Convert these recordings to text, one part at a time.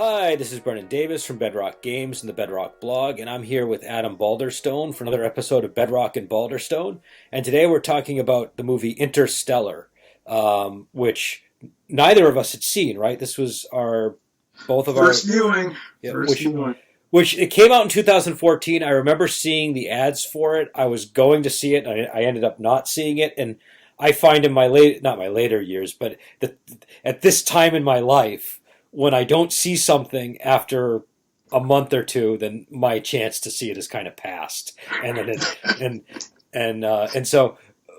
Hi, this is Brennan Davis from Bedrock Games and the Bedrock blog, and I'm here with Adam Baulderstone for another episode of Bedrock and Baulderstone. And today we're talking about the movie Interstellar, which neither of us had seen, right? This was both of First our viewing. yeah, First viewing. which it came out in 2014. I remember seeing the ads for it. I was going to see it, and I ended up not seeing it. And I find in not my later years, but at this time in my life, when I don't see something after a month or two, then my chance to see it is kind of passed. And then and so,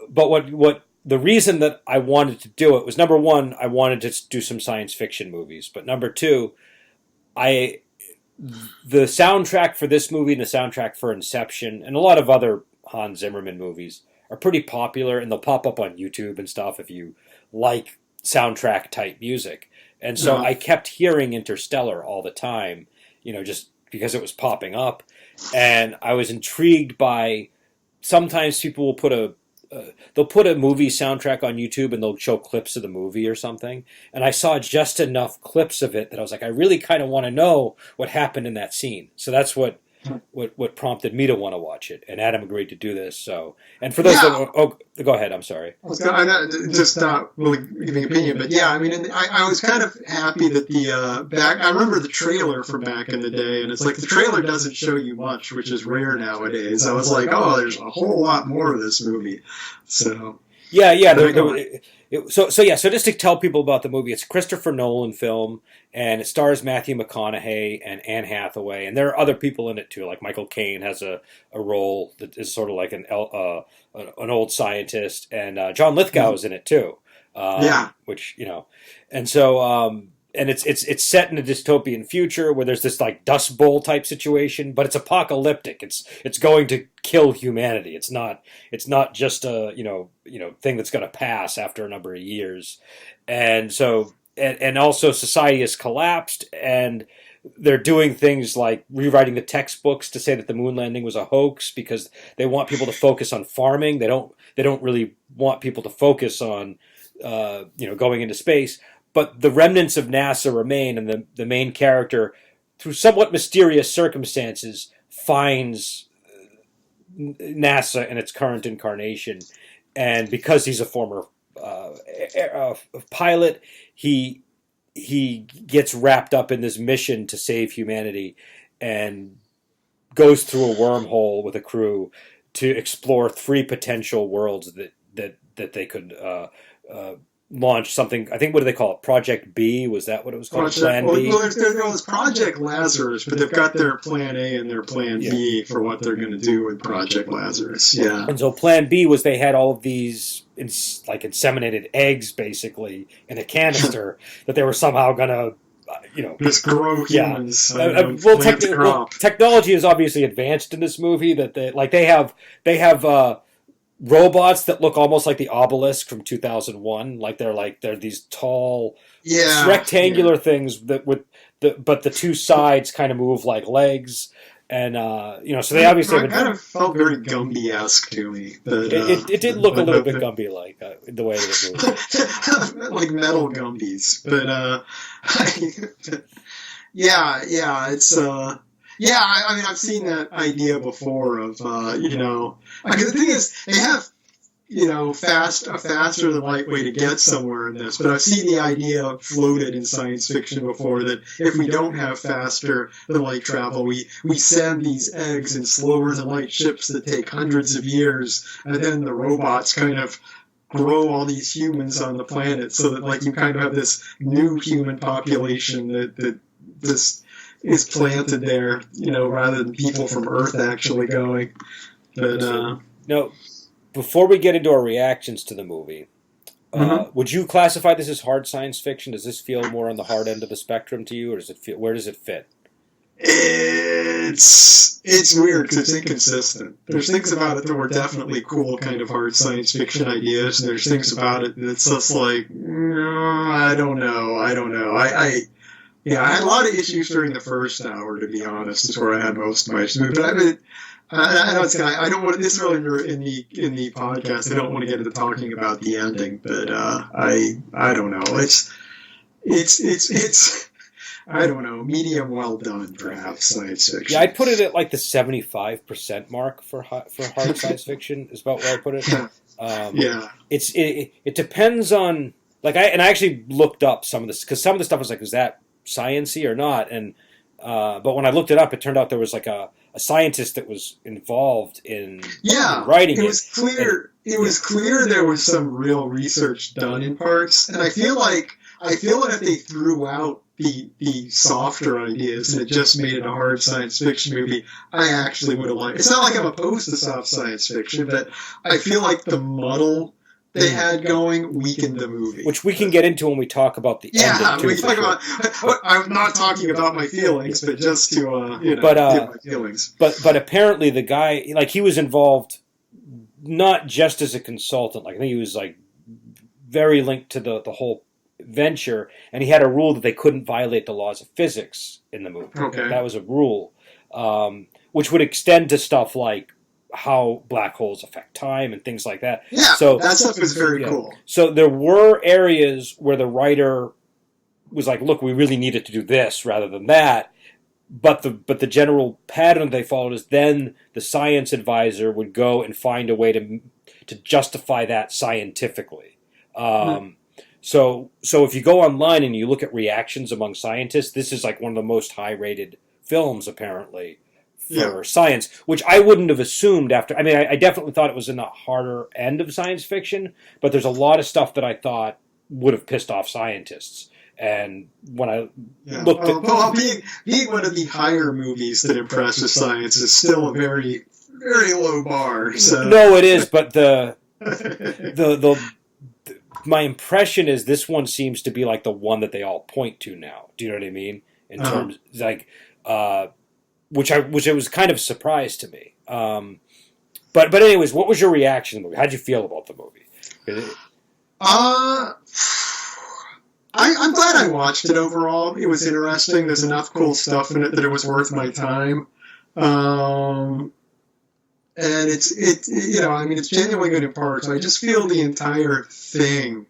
but what the reason that I wanted to do it was, number one, I wanted to do some science fiction movies, but number two, the soundtrack for this movie and the soundtrack for Inception and a lot of other Hans Zimmerman movies are pretty popular, and they'll pop up on YouTube and stuff if you like soundtrack type music. And so I kept hearing Interstellar all the time, just because it was popping up. And I was intrigued by, sometimes people will they'll put a movie soundtrack on YouTube and they'll show clips of the movie or something. And I saw just enough clips of it that I was like, I really kind of want to know what happened in that scene. So that's what prompted me to want to watch it, and Adam agreed to do this. So, and for those go ahead. I'm sorry. I'm not just not really giving opinion, but yeah, I mean, I was kind of happy that I remember the trailer from back in the day, and it's like the trailer doesn't show you much, which is rare nowadays. I was like, oh, there's a whole lot more of this movie. So yeah. So just to tell people about the movie, it's a Christopher Nolan film, and it stars Matthew McConaughey and Anne Hathaway, and there are other people in it too, like Michael Caine has a role that is sort of like an old scientist, and John Lithgow is in it too. Which and so and it's set in a dystopian future where there's this like Dust Bowl type situation, but it's apocalyptic. It's going to kill humanity. It's not just a thing that's going to pass after a number of years, and so and also society has collapsed, and they're doing things like rewriting the textbooks to say that the moon landing was a hoax because they want people to focus on farming. They don't really want people to focus on going into space. But the remnants of NASA remain, and the main character, through somewhat mysterious circumstances, finds NASA in its current incarnation. And because he's a former pilot, he gets wrapped up in this mission to save humanity and goes through a wormhole with a crew to explore 3 potential worlds that they could launch something. I think, what do they call it? Project B? Was that what it was called? Plan B? Well, there's Project Lazarus, but they've got their Plan A and their Plan B for what they're going to do with Project Lazarus. Yeah. And so Plan B was they had all of these inseminated eggs, basically, in a canister that they were somehow going to just grow humans. Technology is obviously advanced in this movie. That they have robots that look almost like the obelisk from 2001. They're these tall, rectangular things but the 2 sides kind of move like legs, and so they obviously kind of felt very Gumby-esque to me. But, it did look a little bit Gumby-like the way that it moved, like metal Gumbies. But it's. I mean, I've seen that idea before of, the thing is, they have, a faster than light way to get somewhere in this, but I've seen the idea floated in science fiction before that if we don't have faster than light travel, we send these eggs in slower than light ships that take hundreds of years, and then the robots kind of grow all these humans on the planet so that, you kind of have this new human population that this is planted there, rather than people from Earth actually going. But no, before we get into our reactions to the movie, would you classify this as hard science fiction? Does this feel more on the hard end of the spectrum to you, or where does it fit? It's weird because it's inconsistent. There's things about it that were definitely cool, kind of hard science fiction ideas, and there's things about it that's just like, I don't know. I had a lot of issues during the first hour, to be honest. Is where I had most of my issues. But I know I don't want this earlier in the podcast. I don't want to get into talking about the ending, but I don't know. It's I don't know, medium well done, perhaps, science fiction. Yeah, I'd put it at like the 75% mark for hard science fiction is about where I put it. Yeah. It depends on like I actually looked up some of this because some of the stuff was like, is that science-y or not? And but when I looked it up, it turned out there was like a scientist that was involved in writing it. It was clear. It was clear there was some real research done in parts, and I feel like if they threw out the softer ideas and it just made it a hard science fiction movie, I actually would have liked it. It's not like I'm opposed to soft science fiction, but I feel like the muddle they had going weakened the movie. Which we can get into when we talk about the end of we talk about. I'm not talking about my feelings, but just to give my feelings. But apparently the guy, like, he was involved not just as a consultant. Like, I think he was like very linked to the whole venture, and he had a rule that they couldn't violate the laws of physics in the movie. Okay. That was a rule, which would extend to stuff like how black holes affect time and things like that. Yeah, so that stuff was very cool. So there were areas where the writer was like, look, we really needed to do this rather than that. But the general pattern they followed is then the science advisor would go and find a way to justify that scientifically. So if you go online and you look at reactions among scientists, this is like one of the most high-rated films, apparently, for science, which I wouldn't have assumed after. I mean, I definitely thought it was in the harder end of science fiction, but there's a lot of stuff that I thought would have pissed off scientists. And when I looked at... being one of the higher movies that impresses science is still a very, very low bar. So. No, it is, but my impression is this one seems to be like the one that they all point to now. Do you know what I mean? In terms, like... which it was kind of a surprise to me. But anyways, what was your reaction to the movie? How'd you feel about the movie? I'm glad I watched it overall. It was interesting. There's enough cool stuff in it that it was worth my time. And it's genuinely good in parts. I just feel the entire thing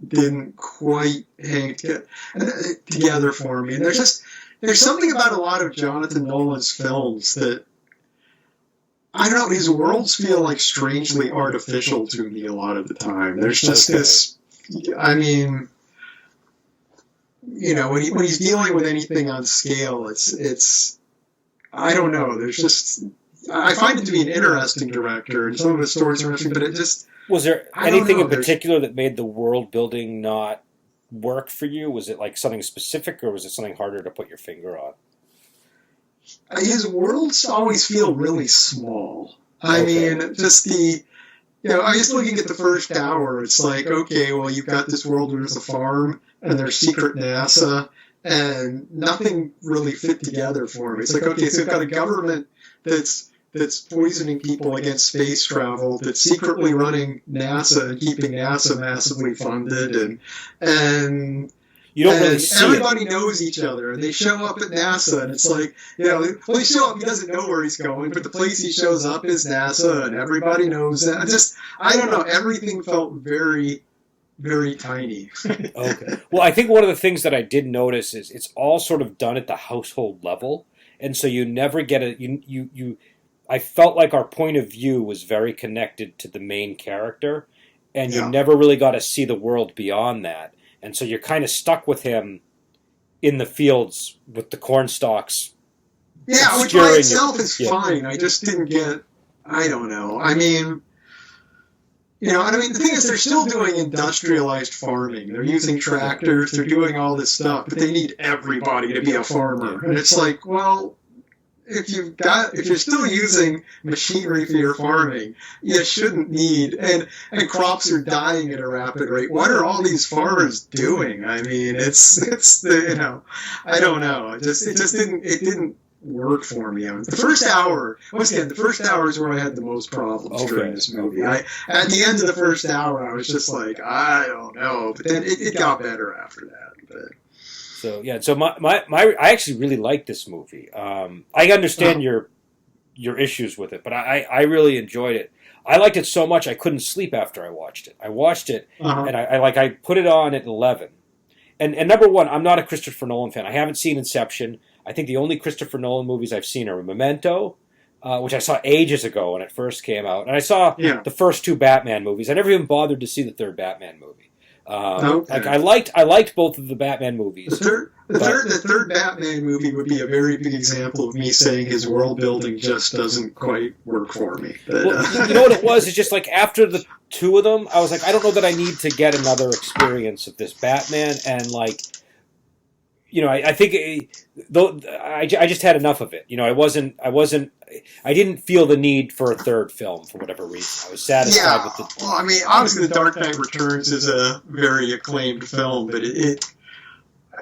didn't quite hang together for me. And there's something about a lot of Jonathan Nolan's films that, I don't know, his worlds feel like strangely artificial to me a lot of the time. There's just this, I mean, when he's dealing with anything on scale, it's I don't know, there's just, I find it to be an interesting director, and some of his stories are interesting, but it just... Was there anything in particular that made the world building not work for you? Was it like something specific, or was it something harder to put your finger on? His worlds always feel really small. I mean, just I'm just looking at the first hour. It's like, okay, well, you've got this world where there's a farm and there's secret NASA, and nothing really fit together for me. It's like, okay, so we've got a government that's poisoning people against space travel, that's secretly running NASA and keeping NASA massively funded, and you don't really see everybody knows each other, and they show up at NASA, and it's like, they show up, he doesn't know where he's going, but the place he shows up is NASA, and everybody knows that. I don't know, everything felt very, very tiny. Okay. Well, I think one of the things that I did notice is it's all sort of done at the household level, and so you never get I felt like our point of view was very connected to the main character, and you never really got to see the world beyond that. And so you're kind of stuck with him in the fields with the corn stalks. Yeah, which by itself is fine. I just didn't get, I don't know. I mean, the thing is, they're still doing industrialized farming. They're using tractors, they're doing all this stuff, but they need everybody to be a farmer. And it's like, well... If you're still using machinery for your farming, you shouldn't need, and crops are dying at a rapid rate. What are all these farmers doing? I mean, I don't know. It didn't work for me. The first hour is where I had the most problems during this movie. At the end of the first hour, I was just like, I don't know, but then it got better after that. But. So I actually really like this movie. I understand your issues with it, but I really enjoyed it. I liked it so much I couldn't sleep after I watched it. I watched it and I put it on at 11, and number one, I'm not a Christopher Nolan fan. I haven't seen Inception. I think the only Christopher Nolan movies I've seen are Memento, which I saw ages ago when it first came out, and I saw the first two Batman movies. I never even bothered to see the third Batman movie. Like I liked both of the Batman movies. The third Batman movie would be a very big example of me saying his world building just doesn't quite work for me. But, well, you know what it was? It's just like after the two of them, I was like, I don't know that I need to get another experience of this Batman, and like, you know, I think though I just had enough of it. You know, I didn't feel the need for a third film for whatever reason. I was satisfied with the. Well, I mean, obviously, The Dark Knight Returns is a very acclaimed film, but it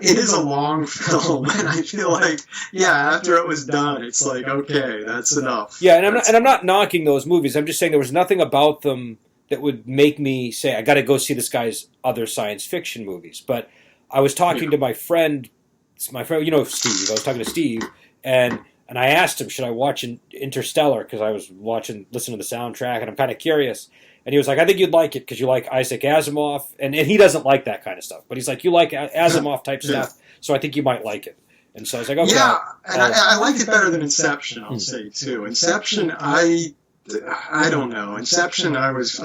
is a long film, and I feel like, after it was done, it's like, okay, that's enough. Yeah, and I'm not knocking those movies. I'm just saying there was nothing about them that would make me say I got to go see this guy's other science fiction movies. But I was talking to my friend, you know, Steve. I was talking to Steve, and I asked him, should I watch Interstellar? Because I was listening to the soundtrack, and I'm kind of curious. And he was like, I think you'd like it because you like Isaac Asimov. And he doesn't like that kind of stuff. But he's like, you like Asimov type stuff, so I think you might like it. And so I was like, okay. Yeah, and I liked it better than Inception, I'll say, too. Inception, I don't know. Inception, I was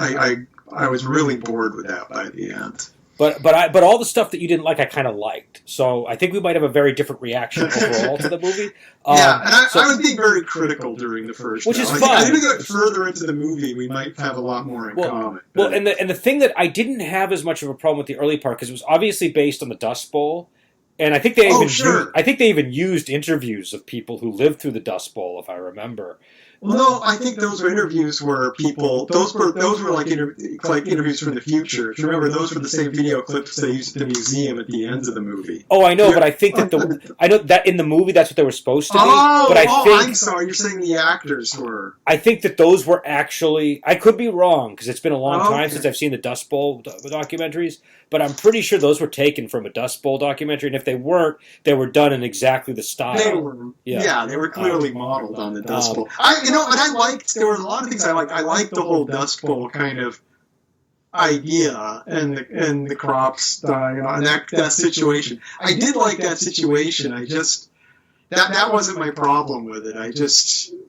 really bored with that by the end. But all the stuff that you didn't like, I kind of liked. So I think we might have a very different reaction overall to the movie. I was being very critical during the first, which is fine. I think we get further into the movie, we might have a lot more in common. Well, and the thing that I didn't have as much of a problem with the early part because it was obviously based on the Dust Bowl, and I think they even used interviews of people who lived through the Dust Bowl, if I remember. Well, no, I think those were interviews where people. Those were like interviews from the future. If you remember, those were the same video clips they used at the museum at the end of the movie. Oh, I know, but I think that I know that in the movie that's what they were supposed to be. But I'm sorry, you're saying the actors were. I think that those were actually. I could be wrong because it's been a long time since I've seen the Dust Bowl documentaries. But I'm pretty sure those were taken from a Dust Bowl documentary, and if they weren't, they were done in exactly the style. They were, they were clearly modeled on the Dust Bowl. There were a lot of things I liked. I liked the whole Dust Bowl kind of idea and the crops dying and that situation. I did like that situation. I just that wasn't my problem with it.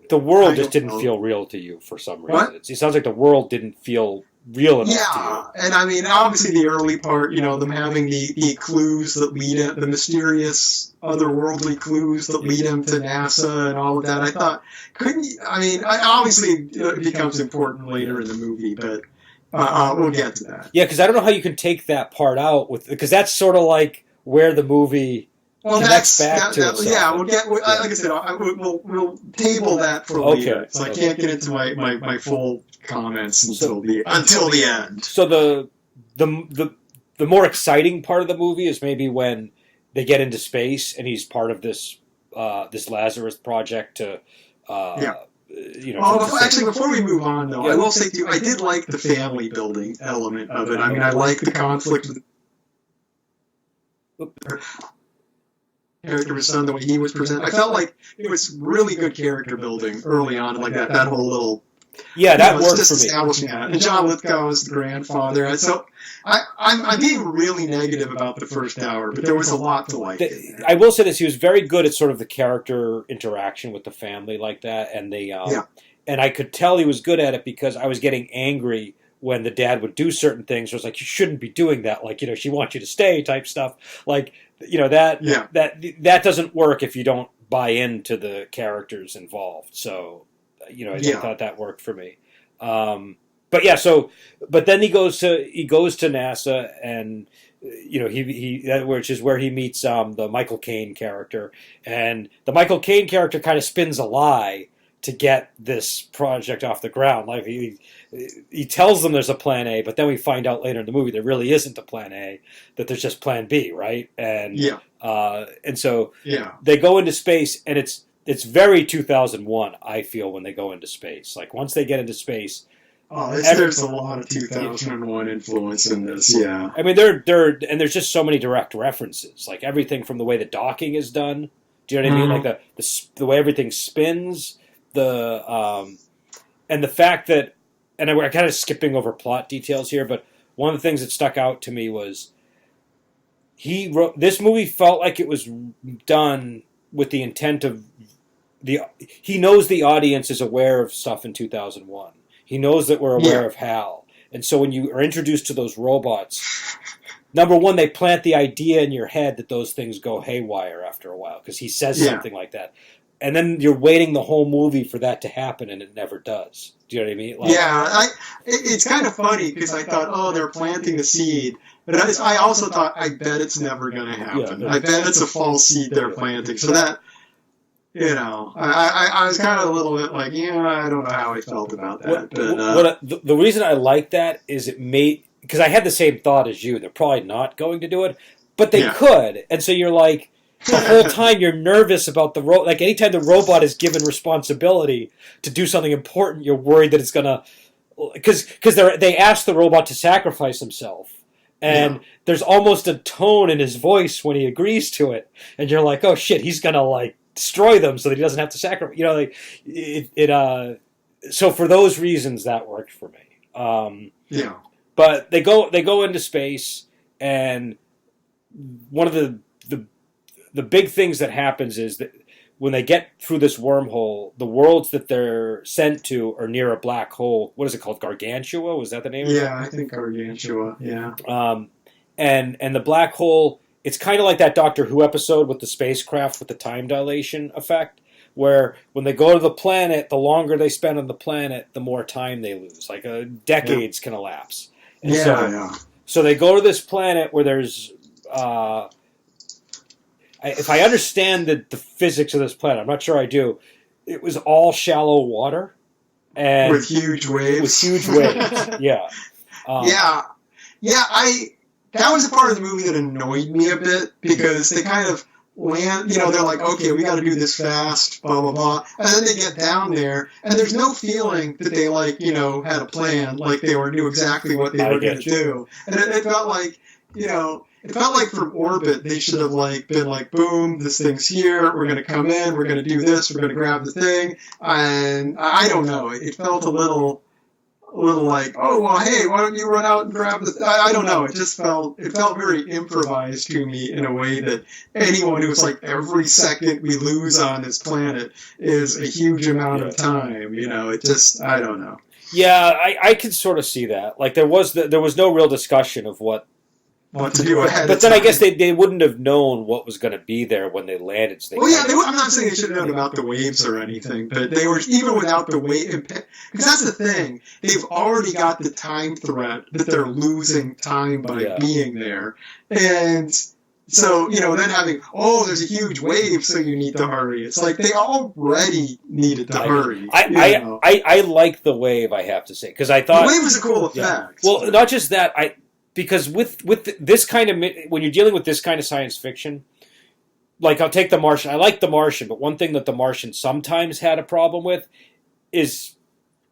The world just didn't feel real to you for some reason. What? It sounds like the world didn't feel real enough to you. And I mean, obviously the early part, them having the clues that lead him, the mysterious otherworldly clues that lead him to NASA and all of that. I thought, obviously it becomes important later in the movie, but we'll get to that. Yeah, because I don't know how you can take that part out because that's sort of like where the movie connects back to itself. Yeah, like I said, we'll table that for later. So I can't get into my full comments until the end. So the more exciting part of the movie is maybe when they get into space and he's part of this Lazarus project to actually, before we move on, though, I will say to you, I did like the family building element of it. I mean, I like the conflict with character of his son, the way he was presented. I felt like it was really good character building early on, like that whole little. Yeah, that worked just for me. Establishing that. And John Lithgow is the grandfather. So I'm being really negative about the first hour, but there was a lot to like. I will say this: he was very good at sort of the character interaction with the family like that, and and I could tell he was good at it because I was getting angry when the dad would do certain things. It was like, you shouldn't be doing that. Like, she wants you to stay type stuff. Like, that doesn't work if you don't buy into the characters involved. So, I thought that worked for me. But then he goes to NASA and, which is where he meets the Michael Caine character. And the Michael Caine character kind of spins a lie to get this project off the ground. Like he tells them there's a plan A, but then we find out later in the movie there really isn't a plan A, that there's just plan B, right? And so they go into space, and it's very 2001, I feel, when they go into space. Like, once they get into space... there's a lot of 2001 influence in this, yeah. I mean, there's just so many direct references. Like, everything from the way the docking is done. Do you know what I mean? Like, the way everything spins... and the fact that, and we're kind of skipping over plot details here, but one of the things that stuck out to me was he wrote this movie felt like it was done with the intent of he knows the audience is aware of stuff in 2001. He knows that we're aware of HAL. And so when you are introduced to those robots, number one, they plant the idea in your head that those things go haywire after a while because he says something like that. And then you're waiting the whole movie for that to happen, and it never does. Do you know what I mean? Like, it's kind of funny because I thought, oh, they're planting the seed. But I also thought, I bet it's never going to happen. I bet it's a false seed they're planting. So that, I was kind of a little bit like, I don't know how I felt about that. The reason I like that is it made... Because I had the same thought as you. They're probably not going to do it, but they could. And so you're like... The whole time you're nervous about the robot. Like anytime the robot is given responsibility to do something important, you're worried that it's gonna, because they ask the robot to sacrifice himself, and there's almost a tone in his voice when he agrees to it, and you're like, oh shit, he's gonna like destroy them so that he doesn't have to sacrifice. So for those reasons, that worked for me. But they go into space, and one of the big things that happens is that when they get through this wormhole, the worlds that they're sent to are near a black hole. What is it called? Gargantua? Was that the name of it? Yeah, I think Gargantua, And the black hole, it's kind of like that Doctor Who episode with the spacecraft with the time dilation effect, where when they go to the planet, the longer they spend on the planet, the more time they lose. Like decades can elapse. And so they go to this planet where there's... if I understand the physics of this planet, I'm not sure I do. It was all shallow water, and with huge waves. Yeah. That was a part of the movie that annoyed me a bit because they kind of land. They're like, okay, we got to do this fast, blah blah blah, and then they get down there, and there's no feeling that they had a plan, like they knew exactly what they were going to do, and it felt like It felt like from orbit they should have been like, boom, this thing's here, we're gonna come in, we're gonna do this, we're gonna grab the thing, and I don't know. It felt a little like, oh well, hey, why don't you run out and grab the? I don't know. It felt very improvised to me in a way that anyone who's like every second we lose on this planet is a huge amount of time. I don't know. Yeah, I can sort of see that. Like there was no real discussion of what to do ahead but of then time. I guess they wouldn't have known what was going to be there when they landed. So I'm not saying they should have known about the waves or anything, but they were, even without the wave, because that's the thing, they've already got the time threat that they're losing time by being there, and so, then having, there's a huge wave, so you need to hurry. It's like they already needed to hurry. I like the wave, I have to say, because I thought the wave was a cool effect. Yeah. Well, not just that, because with this kind of, when you're dealing with this kind of science fiction, like I'll take The Martian. I like The Martian, but one thing that The Martian sometimes had a problem with is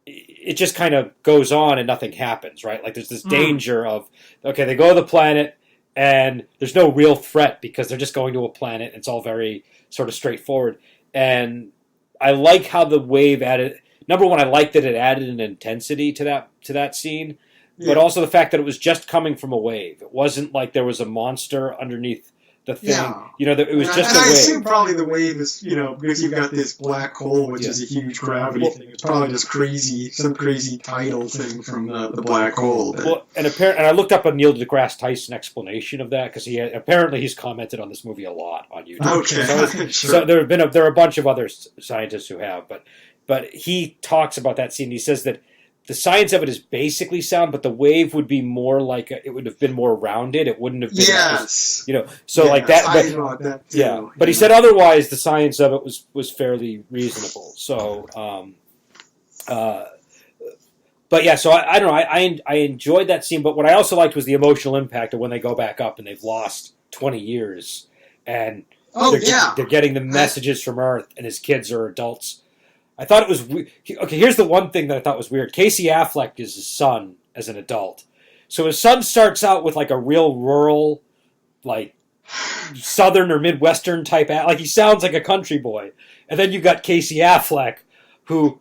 it just kind of goes on and nothing happens, right? Like there's this danger of, okay, they go to the planet and there's no real threat because they're just going to a planet. It's all very sort of straightforward. And I like how the wave added, number one, I like that it added an intensity to that scene. But also the fact that it was just coming from a wave. It wasn't like there was a monster underneath the thing. That it was just a wave. I assume probably the wave is, because you've got this black hole, which is a huge gravity thing. It's probably just some crazy tidal thing from the black hole. Well, and I looked up a Neil deGrasse Tyson explanation of that because he's commented on this movie a lot on YouTube. Okay, so there are a bunch of other scientists who have, but he talks about that scene. He says that the science of it is basically sound, but the wave would be more like it would have been more rounded. It wouldn't have been, like that. But, that too, but he said otherwise, the science of it was fairly reasonable. So, but yeah, so I don't know. I enjoyed that scene, but what I also liked was the emotional impact of when they go back up and they've lost 20 years, and they're getting the messages from Earth, and his kids are adults. I thought it was okay. Here's the one thing that I thought was weird. Casey Affleck is his son as an adult, so his son starts out with like a real rural, like southern or midwestern type. Like he sounds like a country boy, and then you got Casey Affleck, who,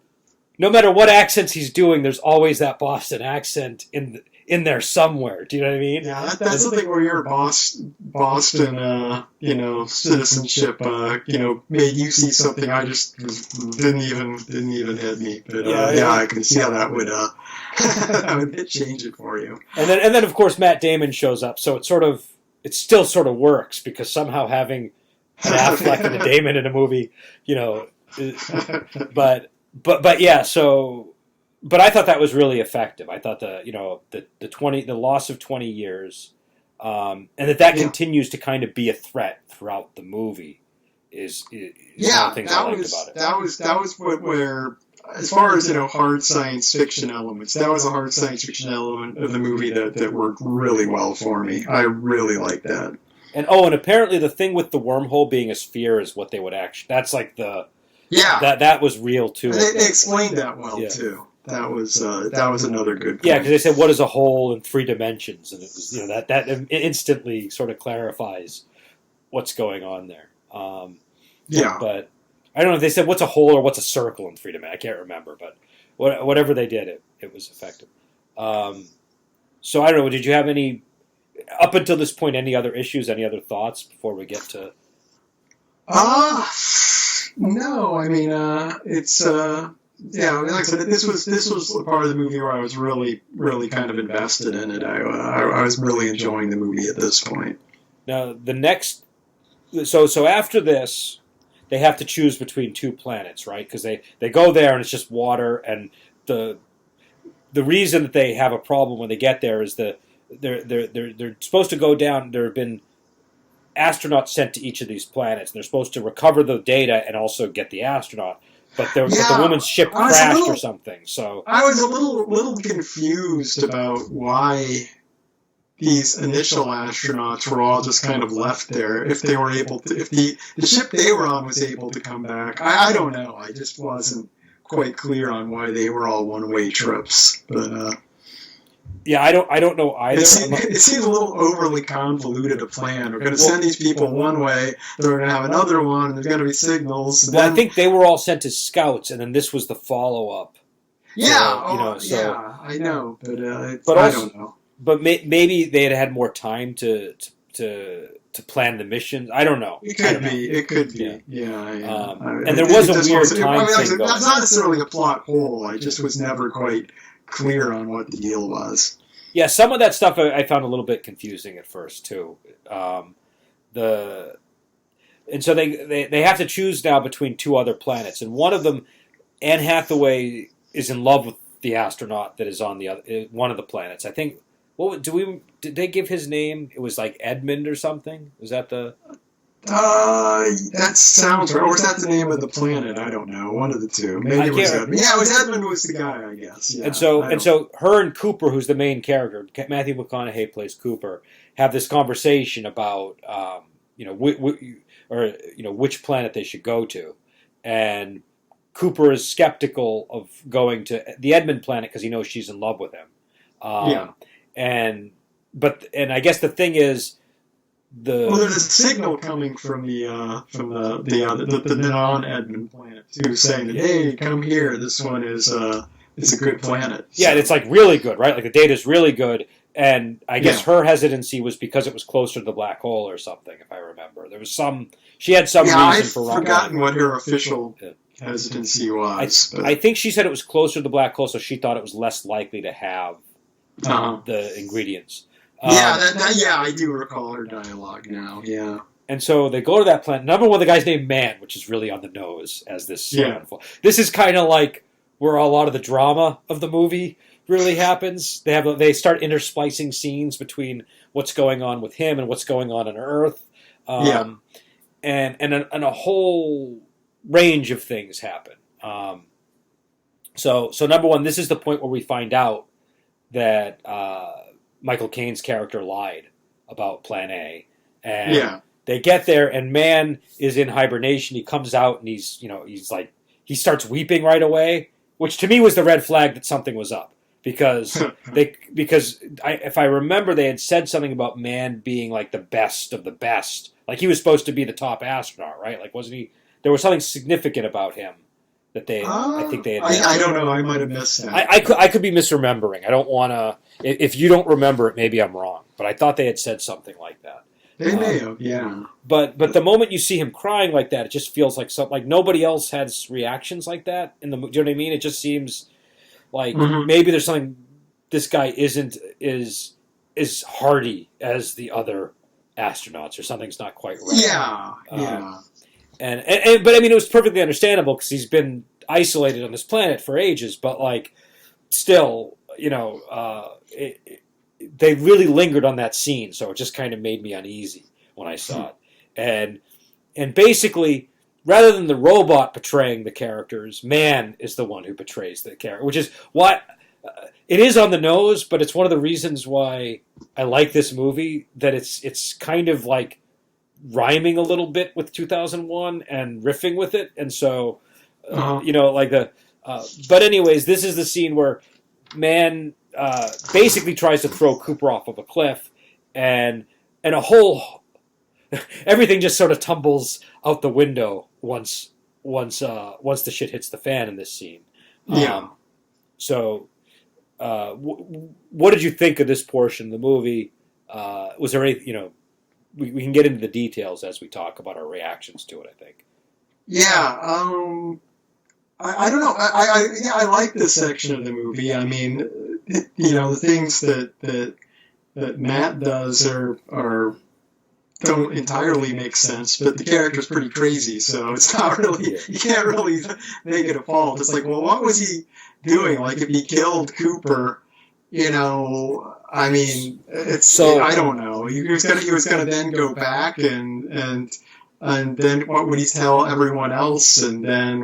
no matter what accents he's doing, there's always that Boston accent in in there somewhere. Do you know what I mean? Yeah, that's something where your Boston, citizenship, made you see something I just didn't even hit me. But I can see how that would that would change it for you. And then of course Matt Damon shows up, so it still sort of works because somehow having an Affleck and a Damon in a movie, but yeah, so. But I thought that was really effective. I thought the loss of 20 years, and that continues to kind of be a threat throughout the movie, is one of the things I liked about it. That was where, as far as hard science fiction elements, that was a hard science fiction element of the movie that worked really well for me. I really liked that. And apparently the thing with the wormhole being a sphere is what they would actually. That's like that was real too. They explained that well too. That was another good point. Yeah, because they said, what is a hole in 3 dimensions? And it was, that instantly sort of clarifies what's going on there. But I don't know if they said, what's a hole or what's a circle in 3 dimensions? I can't remember, but whatever they did, it was effective. So I don't know, did you have any, up until this point, any other issues, any other thoughts before we get to... No, I mean, it's... like I said, this was a part of the movie where I was really, really kind of invested in it. I was really enjoying the movie at this point. Now, the next... So after this, they have to choose between 2 planets, right? Because they go there and it's just water, and the reason that they have a problem when they get there is they're supposed to go down... There have been astronauts sent to each of these planets, and they're supposed to recover the data and also get the astronaut. But the woman's ship crashed or something. So I was a little confused about why these initial astronauts were all just kind of left there. If they were able to, if the ship they were on was able to come back, I don't know. I just wasn't quite clear on why they were all one-way trips. But yeah, I don't know either. It seems a little overly convoluted a plan. We're going to send these people one way, they're going to have another one, and there's going to be signals. Well, I think they were all sent as scouts, and then this was the follow-up. Yeah, so, I know, but but I don't know. But maybe they had more time to plan the missions. I don't know. It could be. Yeah. And there was a weird time thing going. That's not necessarily a plot hole. I just was never quite clear on what the deal was. Yeah, some of that stuff I found a little bit confusing at first too. And so they have to choose now between 2 other planets, and one of them, Anne Hathaway is in love with the astronaut that is on one of the planets. I think. Did they give his name? It was like Edmund or something. Was that the? That sounds right. Or was that the name of the planet? I don't know. One of the two. Maybe it was Edmund. Yeah, it was Edmund was the guy, I guess. Yeah, and so her and Cooper, who's the main character, Matthew McConaughey plays Cooper, have this conversation about which planet they should go to, and Cooper is skeptical of going to the Edmund planet because he knows she's in love with him. And I guess the thing is. There's a signal coming from the non-Edmund planet too, saying that hey, come here. This one is a good planet. So. Yeah, it's like really good, right? Like the data's really good, and I guess her hesitancy was because it was closer to the black hole or something. If I remember, there was she had some reason for. I've forgotten what her official hesitancy was. I think she said it was closer to the black hole, so she thought it was less likely to have the ingredients. I do recall her dialogue now. Yeah, and so they go to that planet. Number one, the guy's named Man, which is really on the nose as this. This is kind of like where a lot of the drama of the movie really happens. They start intersplicing scenes between what's going on with him and what's going on Earth, and a whole range of things happen. So number one, this is the point where we find out that. Michael Caine's character lied about Plan A, and they get there, and Man is in hibernation. He comes out, and he's he starts weeping right away, which to me was the red flag that something was up because if I remember, they had said something about Man being like the best of the best, like he was supposed to be the top astronaut, right? Like wasn't he? There was something significant about him that they I think they had I don't know. I might have missed that. I could be misremembering. I don't want to. If you don't remember it, maybe I'm wrong. But I thought they had said something like that. They may have, yeah. But the moment you see him crying like that, it just feels like something like nobody else has reactions like that in the. Do you know what I mean? It just seems like maybe there's something. This guy isn't is hardy as the other astronauts, or something's not quite right. Yeah, yeah. And but I mean, it was perfectly understandable because he's been isolated on this planet for ages. But like, still, you know, they really lingered on that scene, so it just kind of made me uneasy when I saw it. And basically, rather than the robot betraying the characters, man is the one who betrays the character, which is why it is on the nose. But it's one of the reasons why I like this movie. That it's kind of like rhyming a little bit with 2001 and riffing with it, and so you know, like the. But anyways, this is the scene where man basically tries to throw Cooper off of a cliff, and a whole everything just sort of tumbles out the window once the shit hits the fan in this scene. So, what did you think of this portion of the movie? Was there any, you know, we can get into the details as we talk about our reactions to it, I think. Yeah, I don't know. I like this section of the movie. I mean, you know, the things that Matt does are don't entirely make sense, but the character's pretty crazy, so it's not really, you can't really make it a fault. It's like, well, what was he doing? Like, if he killed Cooper, you know, I mean, it's so I don't know. He was gonna then go back and then what would he tell everyone else? And then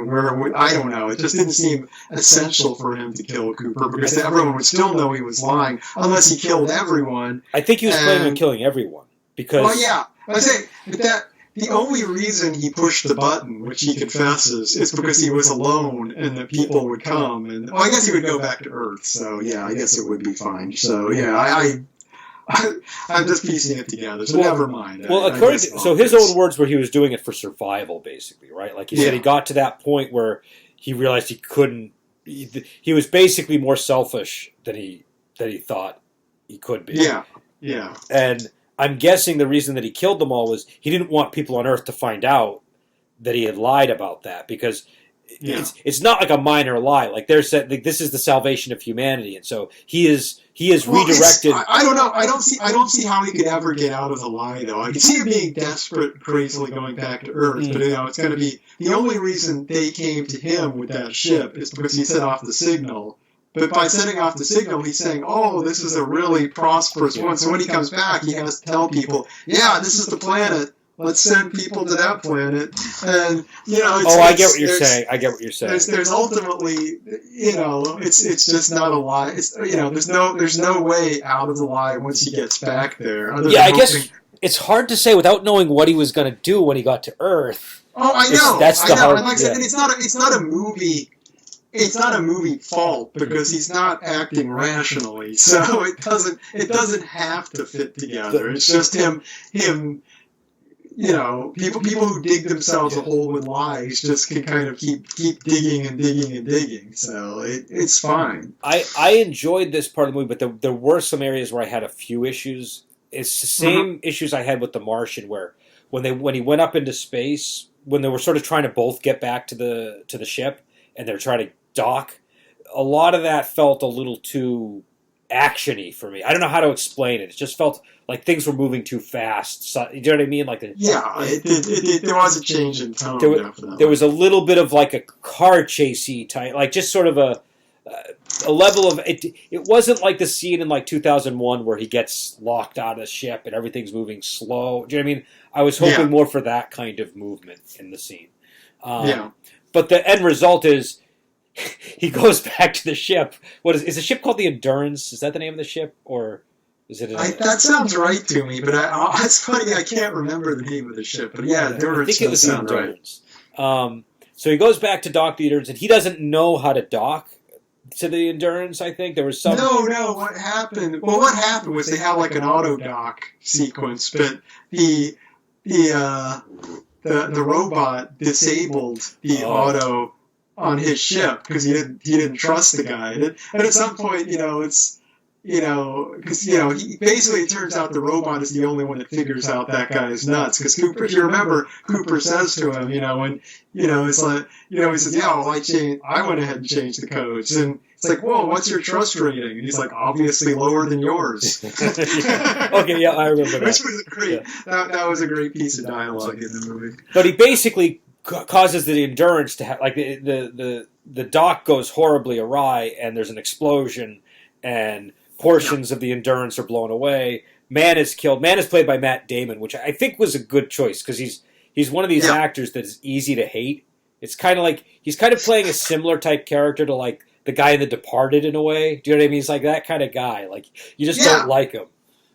I don't know. It just didn't seem essential for him to kill Cooper because everyone would still know he was lying unless he killed everyone. I think he was planning on killing everyone because. Well, yeah, I say that. The only reason he pushed the button, which he confesses, is because he was alone and that people would come. And I guess he would go back to Earth. So yeah, I guess it would be fine. So yeah, I'm just piecing it together. So never mind. Well, so his own words were he was doing it for survival, basically, right? Like he said, he got to that point where he realized he couldn't. He was basically more selfish than he thought he could be. Yeah, yeah. And I'm guessing the reason that he killed them all was he didn't want people on Earth to find out that he had lied about that, because it's not like a minor lie. Like they're said, like, this is the salvation of humanity, and so he is redirected. I don't know. I don't see how he could ever get out of the lie, though. I can see him being desperate, crazily going back to Earth, but you know, it's going to be the only reason they came to him with that ship is because he set off the signal. But by setting off the signal, he's saying, oh, this is a really prosperous one. So when he comes back, he has to tell people, yeah, this is the planet. Let's send people to that planet. And, you know, I get what you're saying. I get what you're saying. There's ultimately, you know, it's just not a lie. It's, you know, there's no way out of the lie once he gets back there. I guess it's hard to say without knowing what he was going to do when he got to Earth. Oh, I know. That's the hard. And like I said, it's not a movie. It's not a movie fault because he's not acting rationally, so it doesn't have to fit together. It's just him. You know, people who dig themselves a hole with lies just can kind of keep digging and digging and digging. So it's fine. I enjoyed this part of the movie, but there were some areas where I had a few issues. It's the same issues I had with The Martian, where when he went up into space, when they were sort of trying to both get back to the ship, and they're trying to dock, a lot of that felt a little too action-y for me. I don't know how to explain it. It just felt like things were moving too fast. So, you know what I mean? Like there was a change in tone. There was a little bit of like a car chasey type, like just sort of a level of it. It wasn't like the scene in like 2001 where he gets locked out of the ship and everything's moving slow. Do you know what I mean? I was hoping more for that kind of movement in the scene. But the end result is he goes back to the ship. What is the ship called? The Endurance? Is that the name of the ship, or is it? That sounds right to me, but it's funny. I can't remember the name of the ship. But Endurance. I think it was the Endurance. Right. So he goes back to dock the Endurance, and he doesn't know how to dock to the Endurance. I think there was some. No. What happened? Well, what happened was they had like an auto dock sequence, but the robot disabled the auto on his ship because he didn't trust the guy. And at some point, it's because he basically, it turns out the robot is the only one that figures out that guy is nuts. Because Cooper, if you remember, Cooper says to him, when it's like, he says, yeah, well, I went ahead and changed the codes, and it's like, whoa, what's your trust rating? And he's like, obviously lower than yours. Okay, yeah, I remember that. Which was great. Yeah. That was a great piece of dialogue in the movie. But he basically causes the Endurance to have, like, the dock goes horribly awry, and there's an explosion, and portions of the Endurance are blown away. Man is killed. Man is played by Matt Damon, which I think was a good choice because he's one of these actors that is easy to hate. It's kind of like he's kind of playing a similar type character to like the guy in The Departed in a way. Do you know what I mean? He's like that kind of guy. Like you just don't like him.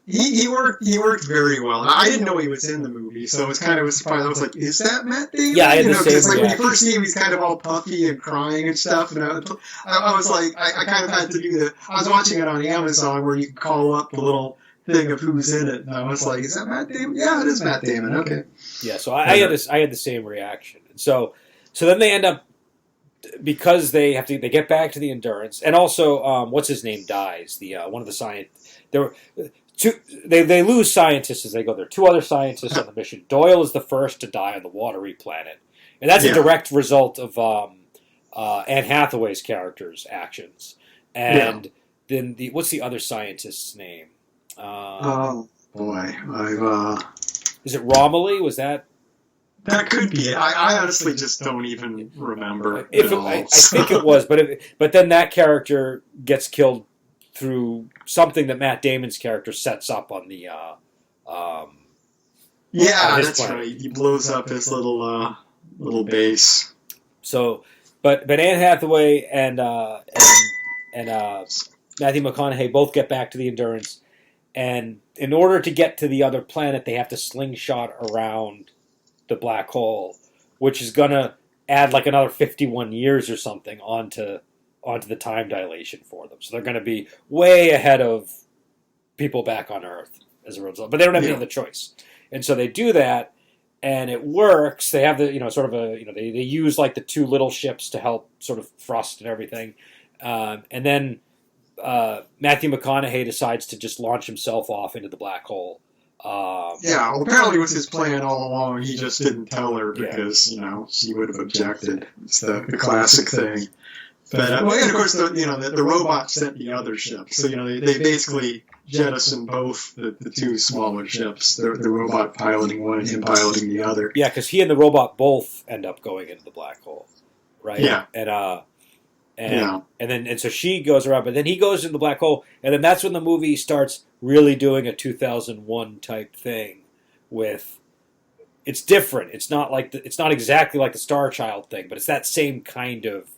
He worked very well. I didn't know he was in the movie, so it was kind of a surprise. I was like, "Is that Matt Damon?" Yeah, I had the same it's like reaction. when you first see him, he's kind of all puffy and crying and stuff. And I was like, I kind of had to do that. I was watching it on Amazon where you can call up the little thing of who's in it, and I was like, "Is that Matt Damon?" Yeah, it is Matt Damon. Okay. Yeah, so I had the same reaction. So then they end up, because they get back to the Endurance, and also what's his name dies. The one of the scientists. They lose scientists as they go there. 2 other scientists on the mission. Doyle is the first to die on the watery planet, and that's a direct result of Anne Hathaway's character's actions. And then what's the other scientist's name? Oh boy, is it Romilly? Was that? That could be it. I honestly just don't even remember. I think it was, but then that character gets killed through something that Matt Damon's character sets up on the. That's planet. Right. He blows up his little base. So, but Anne Hathaway and Matthew McConaughey both get back to the Endurance, and in order to get to the other planet, they have to slingshot around the black hole, which is gonna add like another 51 years or something onto the time dilation for them. So they're going to be way ahead of people back on Earth as a result. But they don't have any other choice. And so they do that, and it works. They have they use like the 2 little ships to help sort of thrust and everything. And then Matthew McConaughey decides to just launch himself off into the black hole. Apparently it was his plan all along. He just didn't tell her because, she would have objected. It's the classic thing. But and of course, the robot sent the other ship. So they basically jettisoned both the 2 smaller ships. The robot piloting one and him piloting the other. Yeah, because he and the robot both end up going into the black hole, right? Yeah. And so she goes around, but then he goes into the black hole, and then that's when the movie starts really doing a 2001 type thing. With it's different. It's not exactly like the Star Child thing, but it's that same kind of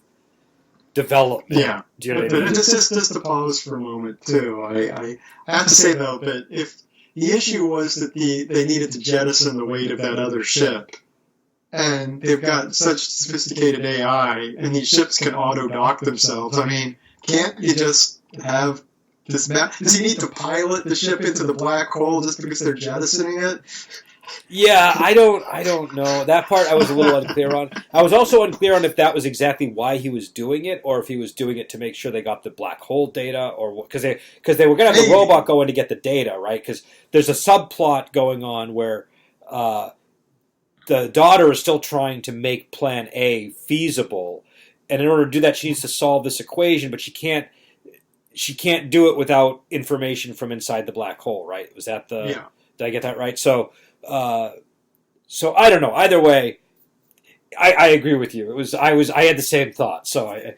development. Yeah. Do you know what I mean? Just to pause for a moment too. I have to say though that if the issue was that they needed to jettison the weight of that other ship, and they've got such sophisticated AI, and these ships can auto dock themselves. I mean, can't you just have this map? Does he need to pilot the ship into the black hole just because they're jettisoning it? Yeah, I don't know. That part I was a little unclear on. I was also unclear on if that was exactly why he was doing it, or if he was doing it to make sure they got the black hole data, or because they were going to have the robot go in to get the data, right? Because there's a subplot going on where the daughter is still trying to make Plan A feasible, and in order to do that, she needs to solve this equation, but she can't do it without information from inside the black hole, right? Was that the? Yeah. Did I get that right? So I don't know. Either way, I agree with you. I had the same thought. So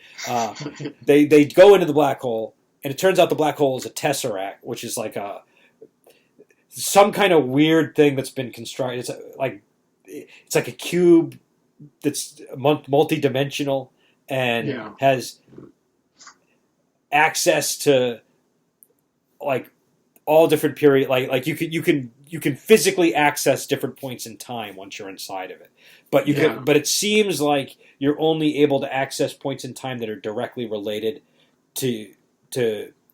they go into the black hole, and it turns out the black hole is a tesseract, which is like some kind of weird thing that's been constructed. It's like a cube that's multi-dimensional and has access to like all different period. Like you can physically access different points in time once you're inside of it. But but it seems like you're only able to access points in time that are directly related to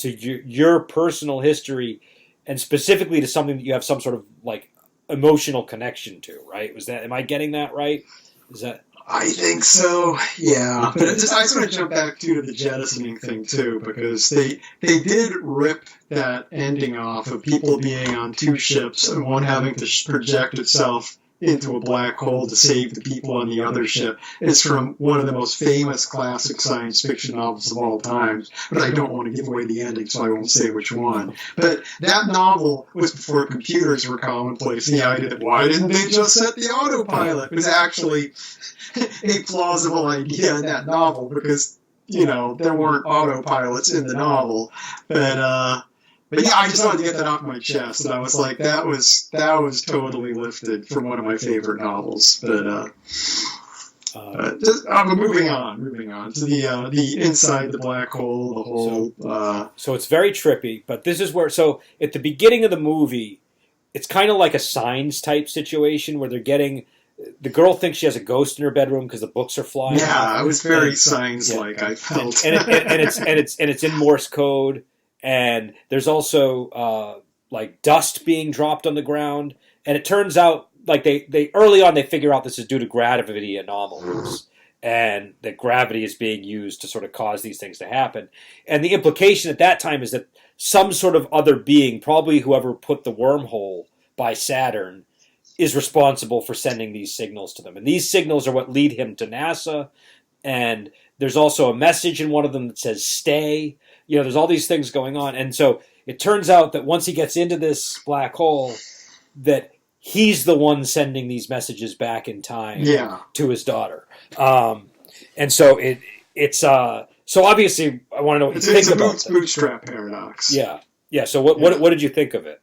your personal history, and specifically to something that you have some sort of like emotional connection to, right? Am I getting that right? Is that? I think so, yeah. But I just want to jump back to the jettisoning thing too, because they did rip that ending off of people being on two ships and one having to project itself into a black hole to save the people on the other ship. It's from one of the most famous classic science fiction novels of all time, but I don't want to give away the ending, so I won't say which one. But that novel was before computers were commonplace. The idea that why didn't they just set the autopilot was actually a plausible idea in that novel because, there weren't autopilots in the novel. But yeah, I just wanted to get that off my chest, and I was like, that was totally lifted from one of my favorite novels. But moving on to the inside the black hole, the whole. So it's very trippy, but this is where. So at the beginning of the movie, it's kind of like a Signs type situation where they're getting. The girl thinks she has a ghost in her bedroom because the books are flying. Yeah, it was very Signs-like. I felt, and it's in Morse code. And there's also like dust being dropped on the ground, and it turns out like they early on they figure out this is due to gravity anomalies, and that gravity is being used to sort of cause these things to happen. And the implication at that time is that some sort of other being, probably whoever put the wormhole by Saturn, is responsible for sending these signals to them. And these signals are what lead him to NASA. And there's also a message in one of them that says "stay." There's all these things going on. And so it turns out that once he gets into this black hole, that he's the one sending these messages back in time to his daughter. And so it's so obviously I want to know what you think about it. It's a bootstrap paradox. Yeah. Yeah. So what did you think of it?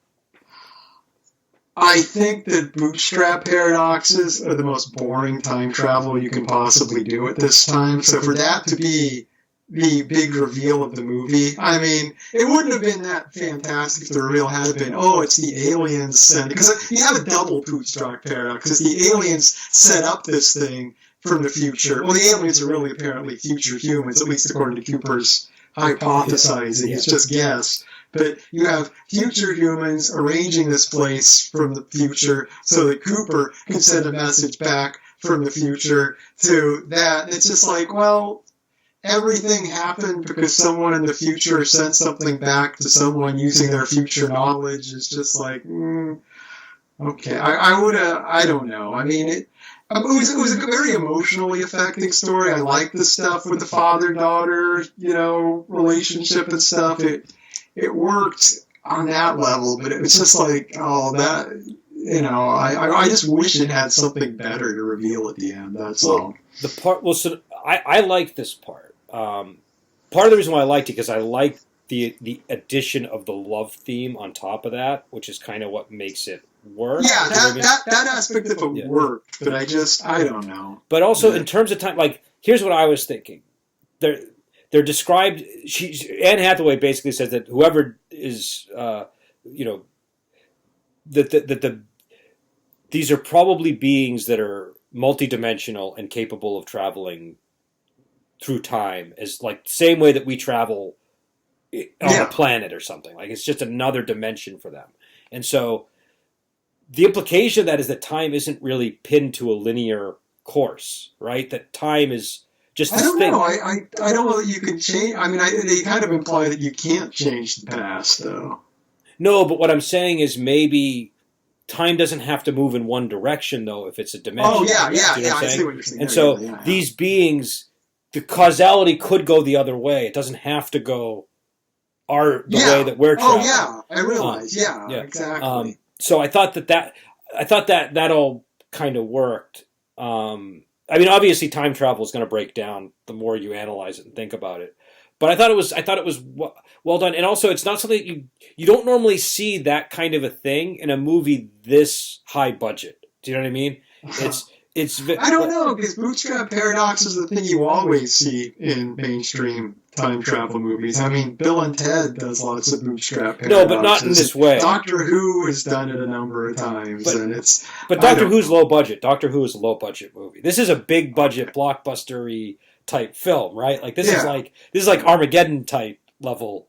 I think that bootstrap paradoxes are the most boring time travel you can possibly do at this time. So for that to be the big reveal of the movie. I mean, it wouldn't have been that fantastic if the reveal had been, it's the aliens sending, because you have a double bootstrap paradox, because the aliens set up this thing from the future. Well, the aliens are really apparently future humans, at least according to Cooper's hypothesizing. It's just guess. But you have future humans arranging this place from the future so that Cooper can send a message back from the future to that. And it's just like, well, everything happened because someone in the future sent something back to someone using their future knowledge. Is just like, okay. I don't know. I mean, it was a very emotionally affecting story. I like the stuff with the father-daughter, relationship and stuff. It worked on that level, but it was just like, I just wish it had something better to reveal at the end. That's all. The part, I liked this part. Part of the reason why I liked it because I liked the addition of the love theme on top of that, which is kind of what makes it work. Yeah, that aspect of it worked, but I don't know. But also in terms of time, like here's what I was thinking. They're described. Anne Hathaway basically says that whoever is, these are probably beings that are multidimensional and capable of traveling through time, as like the same way that we travel on a planet or something. Like it's just another dimension for them. And so the implication of that is that time isn't really pinned to a linear course, right? That time is just this thing. I don't know that you can change. I mean, they kind of imply that you can't change the past, though. No, but what I'm saying is maybe time doesn't have to move in one direction, though, if it's a dimension. Oh, yeah. I see what you're saying. And so these beings, the causality could go the other way. It doesn't have to go the way that we're traveling. Oh, yeah. I realize. Exactly. So I thought that all kind of worked. I mean, obviously, time travel is going to break down the more you analyze it and think about it. But I thought it was well done, and also it's not something you don't normally see that kind of a thing in a movie this high budget. Do you know what I mean? I don't know, because bootstrap paradox is the thing you always see in mainstream time travel movies. I mean, Bill and Ted does lots of bootstrap paradoxes. No, but not in this way. Doctor Who has done it a number of times, But Doctor Who's low budget. Doctor Who is a low budget movie. This is a big budget blockbuster-y type film, right? Like this is like Armageddon type level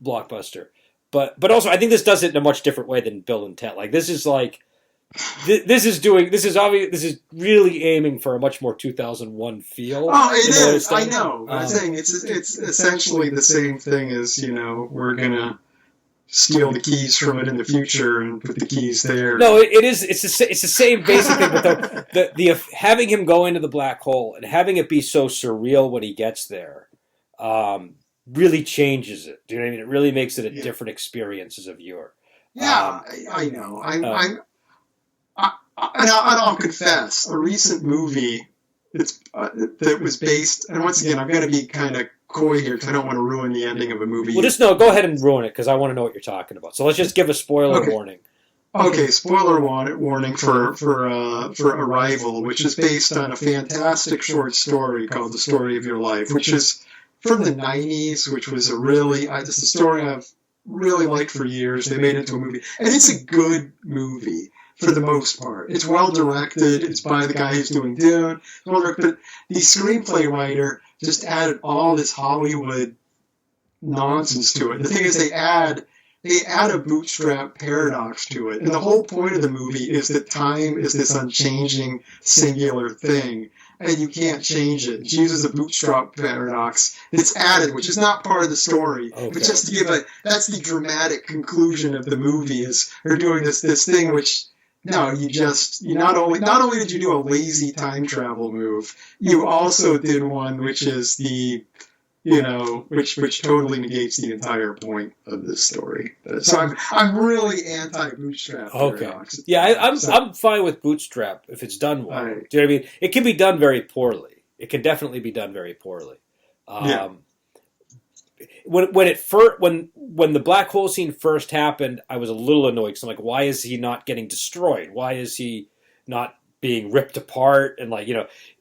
blockbuster. But also I think this does it in a much different way than Bill and Ted. Like this is like This is really aiming for a much more 2001 feel. Oh, it is. I know. I'm saying it's essentially the same thing as, we're gonna steal the keys from it in the future and put the keys there. No, it is. It's the same basic thing, but the having him go into the black hole and having it be so surreal when he gets there, really changes it. Do you know what I mean? It really makes it a different experience as a viewer. Yeah, I know. I'll confess, a recent movie that was based, and once again, I'm going to be kind of coy here because I don't want to ruin the ending of a movie. Well, go ahead and ruin it because I want to know what you're talking about. So let's just give a spoiler warning. Okay, spoiler warning for Arrival, which is based on a fantastic short story called The Story of Your Life, which is from the 90s, which was it's a story I've really liked for years. They made it into a movie, and it's a good movie for the most part. It's well directed. It's by the guy who's doing Dune. Well directed, but the screenplay writer just added all this Hollywood nonsense to it. The thing is, they add a bootstrap paradox to it, and the whole point of the movie is that time is this unchanging singular thing, and you can't change it. It uses a bootstrap paradox that's added, which is not part of the story, but just to give that's the dramatic conclusion of the movie is they're doing this thing which. No, you not only did you do a lazy time travel move, you also did one which is which totally negates the entire point of this story. So I'm really anti-bootstrap. Okay. Yeah, I'm fine with bootstrap if it's done well. Right. Do you know what I mean? It can be done very poorly. It can definitely be done very poorly. When the black hole scene first happened, I was a little annoyed because I'm like, why is he not getting destroyed? Why is he not being ripped apart? And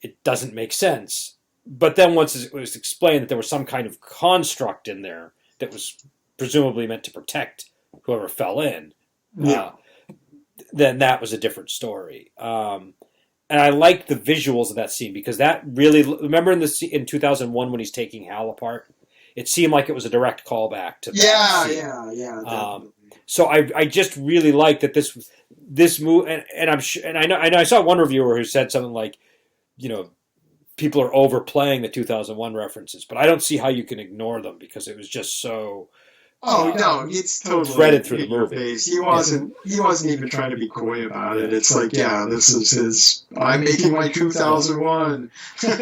it doesn't make sense. But then once it was explained that there was some kind of construct in there that was presumably meant to protect whoever fell in, then that was a different story. And I liked the visuals of that scene because that really, remember in 2001 when he's taking Hal apart? It seemed like it was a direct callback to that scene. Yeah. So I just really liked that this move, and I'm sure, and I know I saw one reviewer who said something like, people are overplaying the 2001 references, but I don't see how you can ignore them because it was just so. Oh no, it's totally threaded through the movie. He wasn't even trying to be coy about it. It's like, this is his. I'm making my 2001.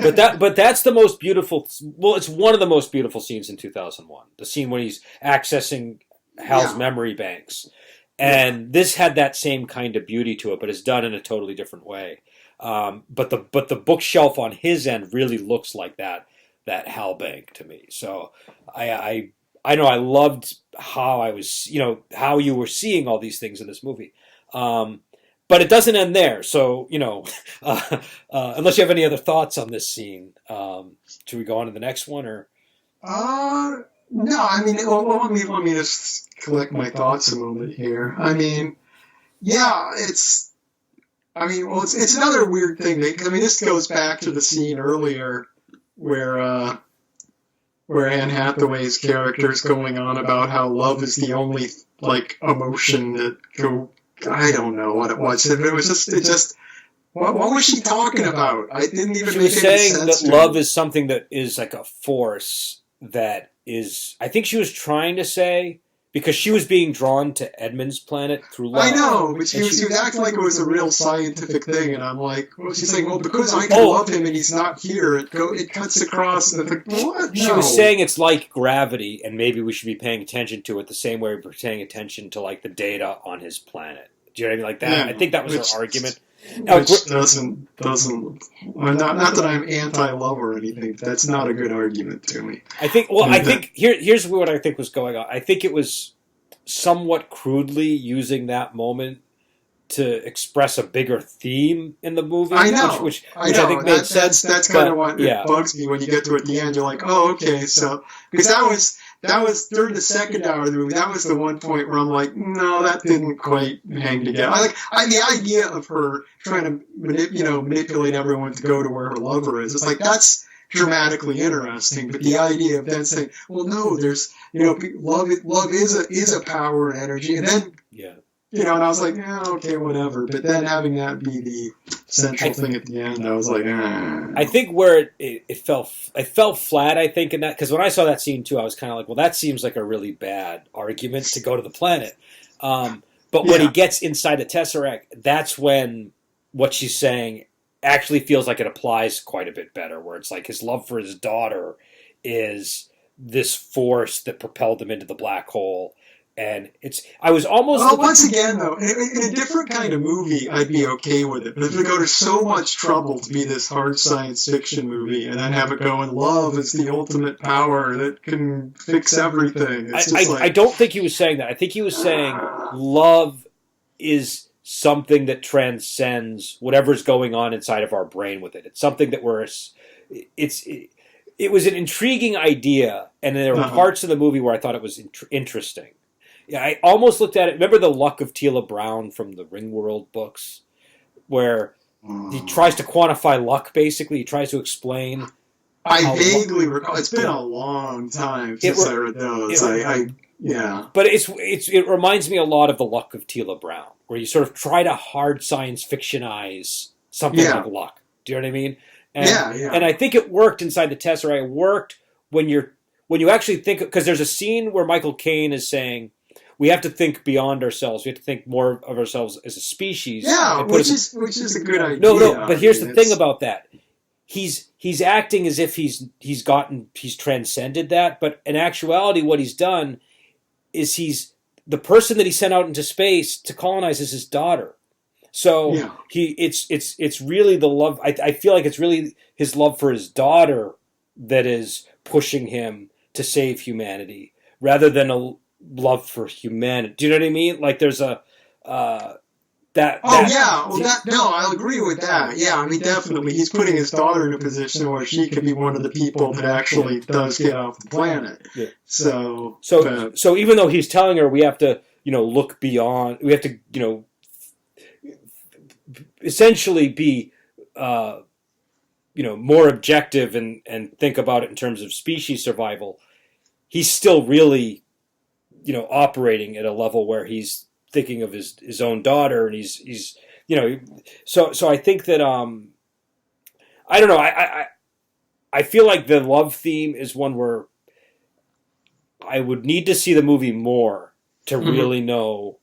but that's the most beautiful. Well, it's one of the most beautiful scenes in 2001. The scene when he's accessing Hal's memory banks, and this had that same kind of beauty to it, but it's done in a totally different way. But the bookshelf on his end really looks like that Hal bank to me. So I know I loved how how you were seeing all these things in this movie. But it doesn't end there. So, unless you have any other thoughts on this scene, should we go on to the next one or? No, I mean, let me just collect my thoughts a moment here. I mean, it's another weird thing. This goes back to the scene earlier where Anne Hathaway's character is going on about how love is the only emotion that I don't know what it was. It was what was she talking about? I didn't even. She was saying that love is something that is like a force that is. I think she was trying to say. Because she was being drawn to Edmund's planet through love. I know, but she was acting like it was a real scientific thing, and I'm like, she's saying, because I can love him and he's not here, it cuts across, and I'm like, what? No. She was saying it's like gravity, and maybe we should be paying attention to it the same way we're paying attention to the data on his planet. Do you know what I mean? Like that. Yeah, I think that was her argument. Now, which doesn't. Not that I'm anti-love or anything. That's not a good argument to me. I think. Well, I think here's what I think was going on. I think it was somewhat crudely using that moment to express a bigger theme in the movie. I know, which I think made sense. That's kind of what bugs me when you get to it at the end. You're like, oh, okay, so because that was during the second hour of the movie. That was the one point where I'm like, no, that didn't quite hang together. The idea of her trying to manipulate everyone to go to where her lover is. It's like that's dramatically interesting, but the idea of then saying, well, no, there's love is a power and energy, and then and I was like, yeah, okay, whatever. But then having that be the central thing at the end, I was like, ah. I think where it fell flat. I think in that, because when I saw that scene too, I was kind of like, well, that seems like a really bad argument to go to the planet. But when he gets inside the Tesseract, that's when what she's saying actually feels like it applies quite a bit better. Where it's like his love for his daughter is this force that propelled him into the black hole. And I was almost... Well, once again, though, in a different kind of movie, I'd be okay with it. But if they go to so much trouble to be this hard science fiction movie and then have it go, and love is the ultimate power that can fix everything. It's just I don't think he was saying that. I think he was saying love is something that transcends whatever's going on inside of our brain with it. It's something that it was an intriguing idea, and there were parts of the movie where I thought it was interesting. Yeah, I almost looked at it. Remember The Luck of Tila Brown from the Ringworld books, where he tries to quantify luck. Basically, he tries to explain. I vaguely recall. It's been a long time since I read those. But it reminds me a lot of The Luck of Tila Brown, where you sort of try to hard science fictionize something like luck. Do you know what I mean? And I think it worked inside the Tesseract. It worked when you actually think, because there's a scene where Michael Caine is saying, we have to think beyond ourselves. We have to think more of ourselves as a species. Yeah, which is a good idea. No, but here's the thing about that. He's acting as if he's transcended that, but in actuality, what he's done is he's the person that he sent out into space to colonize is his daughter. So it's really the love. I feel like it's really his love for his daughter that is pushing him to save humanity, rather than a love for humanity. Do you know what I mean? Like there's a I'll agree with that. Yeah, I mean, definitely, he's putting his daughter in a position where she could be one of the people that actually does get off the planet. Yeah. So even though he's telling her we have to, look beyond, we have to, essentially be, more objective and think about it in terms of species survival, he's still really, operating at a level where he's thinking of his own daughter, and he's so I think that I don't know, I feel like the love theme is one where I would need to see the movie more to really know,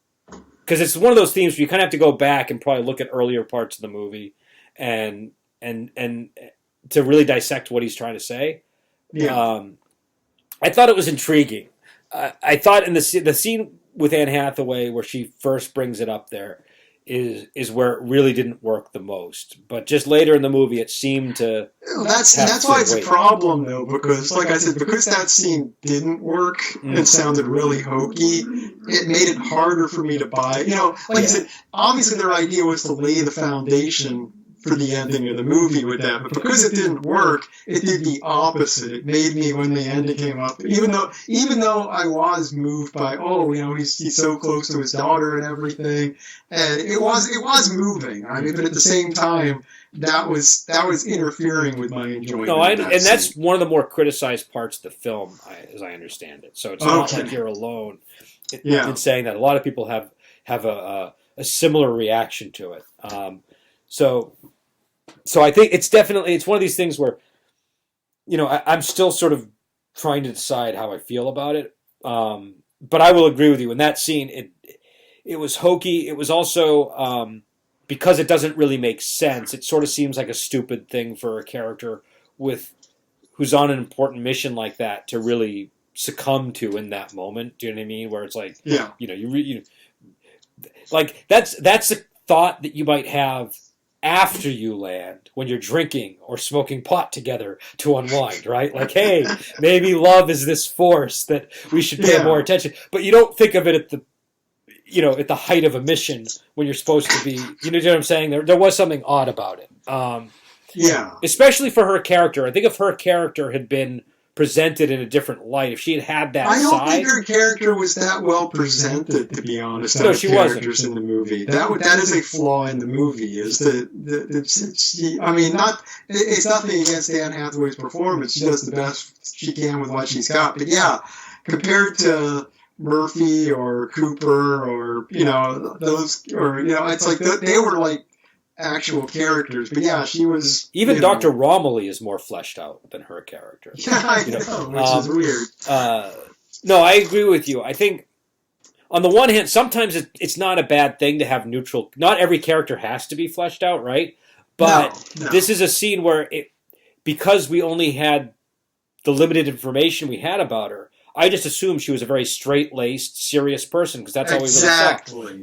because it's one of those themes where you kind of have to go back and probably look at earlier parts of the movie and to really dissect what he's trying to say. I thought it was intriguing. I thought in the scene with Anne Hathaway where she first brings it up there is where it really didn't work the most. But just later in the movie, it seemed to. That's why it's a problem, though, because, like I said, because that scene didn't work and sounded really hokey, it made it harder for me to buy. Like I said, obviously their idea was to lay the foundation for the ending of the movie with that, but because it didn't work, it did the opposite. It made me, when the ending came up, even though I was moved by, he's so close to his daughter and everything, and it was moving. I mean, but at the same time, that was interfering with my enjoyment. No, and that's one of the more criticized parts of the film, as I understand it. So it's not like you're alone in saying that. A lot of people have a similar reaction to it. So I think it's one of these things where, I'm still sort of trying to decide how I feel about it. But I will agree with you. In that scene, it was hokey. It was also, because it doesn't really make sense, it sort of seems like a stupid thing for a character who's on an important mission like that to really succumb to in that moment. Do you know what I mean? Where it's like, like that's a thought that you might have after you land, when you're drinking or smoking pot together to unwind, right? Like, hey, maybe love is this force that we should pay more attention. But you don't think of it at the height of a mission when you're supposed to be. You know what I'm saying? There was something odd about it. Especially for her character. I think if her character had been presented in a different light, if she had that I don't think her character was that well presented, to be honest. No, she wasn't. In the movie, that is a flaw in the movie. Is that it's nothing against Anne Hathaway's performance. She does the best she can with what she's got. But compared to Murphy or Cooper or those, or it's like they were like actual characters. But yeah, she was even Dr. Romilly is more fleshed out than her character. Yeah, I know, which is weird. No, I agree with you. I think on the one hand, sometimes it's not a bad thing to have neutral. Not every character has to be fleshed out, right? But No. this is a scene where because we only had the limited information we had about her, I just assumed she was a very straight-laced, serious person because that's how we really saw.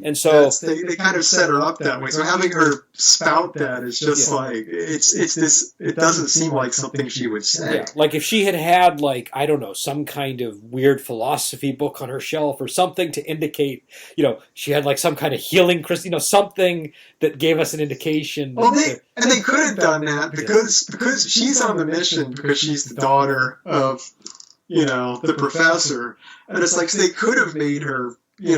And so they kind of set her up that way. So having her spout that is just like it's this. It doesn't seem like something she would say. Yeah, like if she had like, I don't know, some kind of weird philosophy book on her shelf or something to indicate, she had like some kind of healing, something that gave us an indication. Well, they could have done that because she's on the mission because she's the daughter of the professor, and it's like they could have made her, she's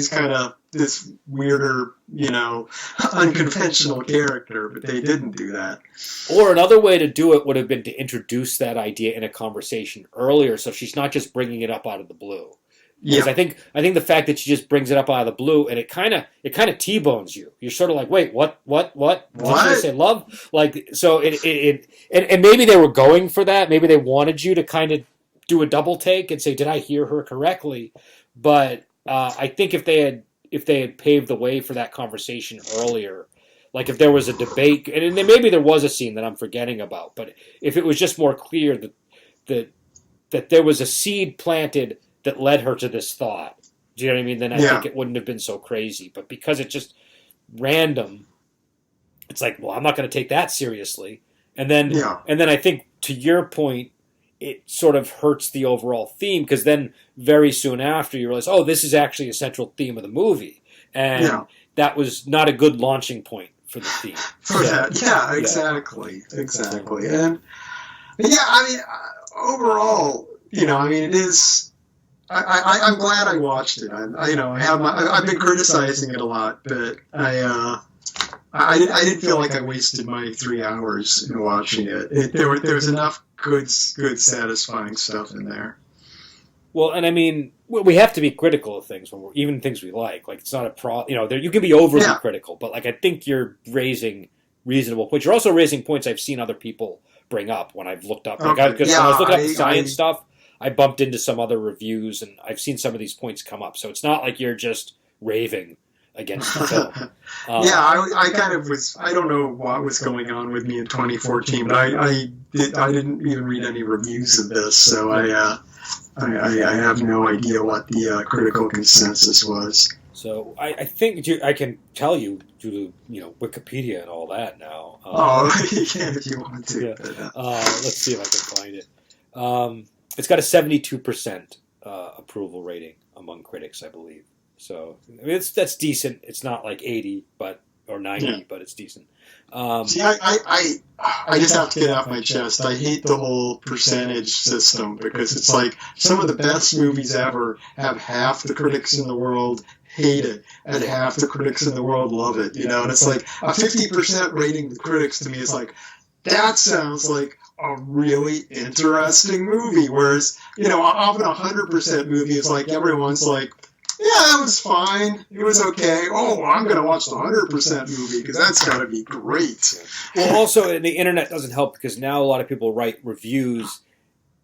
kind of this weirder, unconventional character, but they didn't do that. Or another way to do it would have been to introduce that idea in a conversation earlier, so she's not just bringing it up out of the blue. Because I think the fact that she just brings it up out of the blue and it kind of T-bones you. You're sort of like, wait, what? Did she say love? Like, so and maybe they were going for that. Maybe they wanted you to kind of do a double take and say, did I hear her correctly? But I think if they had paved the way for that conversation earlier, like if there was a debate, and maybe there was a scene that I'm forgetting about, but if it was just more clear that there was a seed planted that led her to this thought. Do you know what I mean? Then I think it wouldn't have been so crazy. But because it's just random, it's like, well, I'm not going to take that seriously. And then I think, to your point, it sort of hurts the overall theme because then very soon after you realize, oh, this is actually a central theme of the movie. And that was not a good launching point for the theme. Exactly. And overall, it is. I'm glad I watched it. I've been criticizing it a lot, but I didn't feel like I wasted my 3 hours in watching it. There was enough good, satisfying stuff in there. Well, and I mean, we have to be critical of things even things we like. Like it's not a you can be overly critical, but like I think you're raising reasonable points. You're also raising points I've seen other people bring up when I've looked up. When I was looking up the science stuff, I bumped into some other reviews, and I've seen some of these points come up. So it's not like you're just raving against the film. I kind of was. I don't know what was going on with me in 2014, but I didn't even read any reviews of this, so I have no idea what the critical consensus was. So I think I can tell you due to Wikipedia and all that now. You can if you want to. Yeah. Let's see if I can find it. It's got a 72% approval rating among critics, I believe. So I mean, that's decent. It's not like 80, or 90, but it's decent. See, I just have to get off my chest. I hate the whole percentage system because it's like some of the best movies ever have half the critics in the world hate it and half the critics in the world love it. And it's like a 50% rating the critics to me is like, that sounds like a really interesting movie. Whereas, often 100% movie is like everyone's like, yeah, it was fine. It was okay. Oh, I'm going to watch the 100% movie because that's got to be great. Well, also, the internet doesn't help because now a lot of people write reviews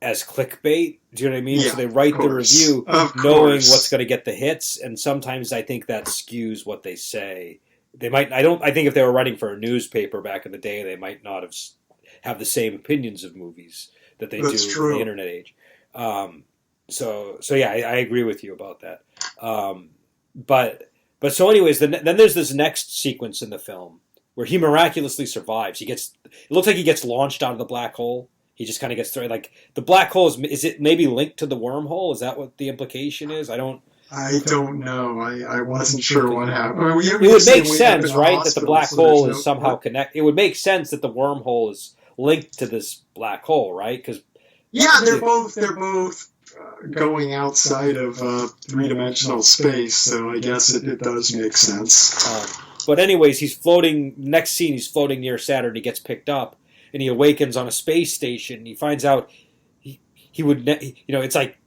as clickbait. Do you know what I mean? Yeah, so they write the review knowing what's going to get the hits, and sometimes I think that skews what they say. They might. I think if they were writing for a newspaper back in the day, they might not have the same opinions of movies that they do in the internet age. So yeah, I agree with you about that. But so anyways, then there's this next sequence in the film where he miraculously survives. It looks like he gets launched out of the black hole. He just kind of gets thrown. Like the black hole is it maybe linked to the wormhole? Is that what the implication is? I don't know. I wasn't sure what happened. I mean, it would make sense, right, that the black hole is somehow connected. It would make sense that the wormhole is linked to this black hole, right? Because they're both going outside of three-dimensional space, so I guess it does make sense. But anyways, he's floating. Next scene, he's floating near Saturn. He gets picked up, and he awakens on a space station. He finds out he would, it's like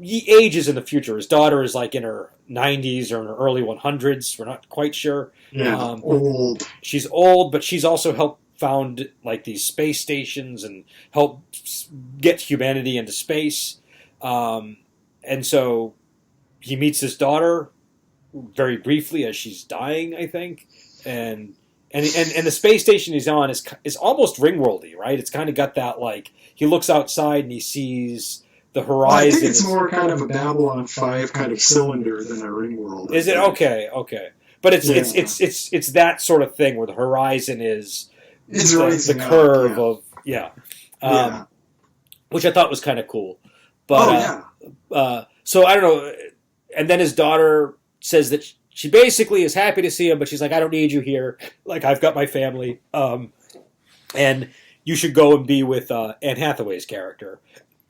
ages in the future. His daughter is like in her 90s or in her early 100s. We're not quite sure. Yeah, old. She's old, but she's also helped found like these space stations and helped get humanity into space. And so he meets his daughter very briefly as she's dying, I think, and the space station he's on is almost Ringworldy, right? It's kind of got that, like, he looks outside and he sees the horizon. Well, I think it's more kind of a Babylon 5 kind of cylinder than a Ringworld. Is it? Okay. But it's that sort of thing where the horizon is the curve of which I thought was kind of cool. But so I don't know. And then his daughter says that she basically is happy to see him, but she's like, I don't need you here. Like, I've got my family. And you should go and be with Anne Hathaway's character.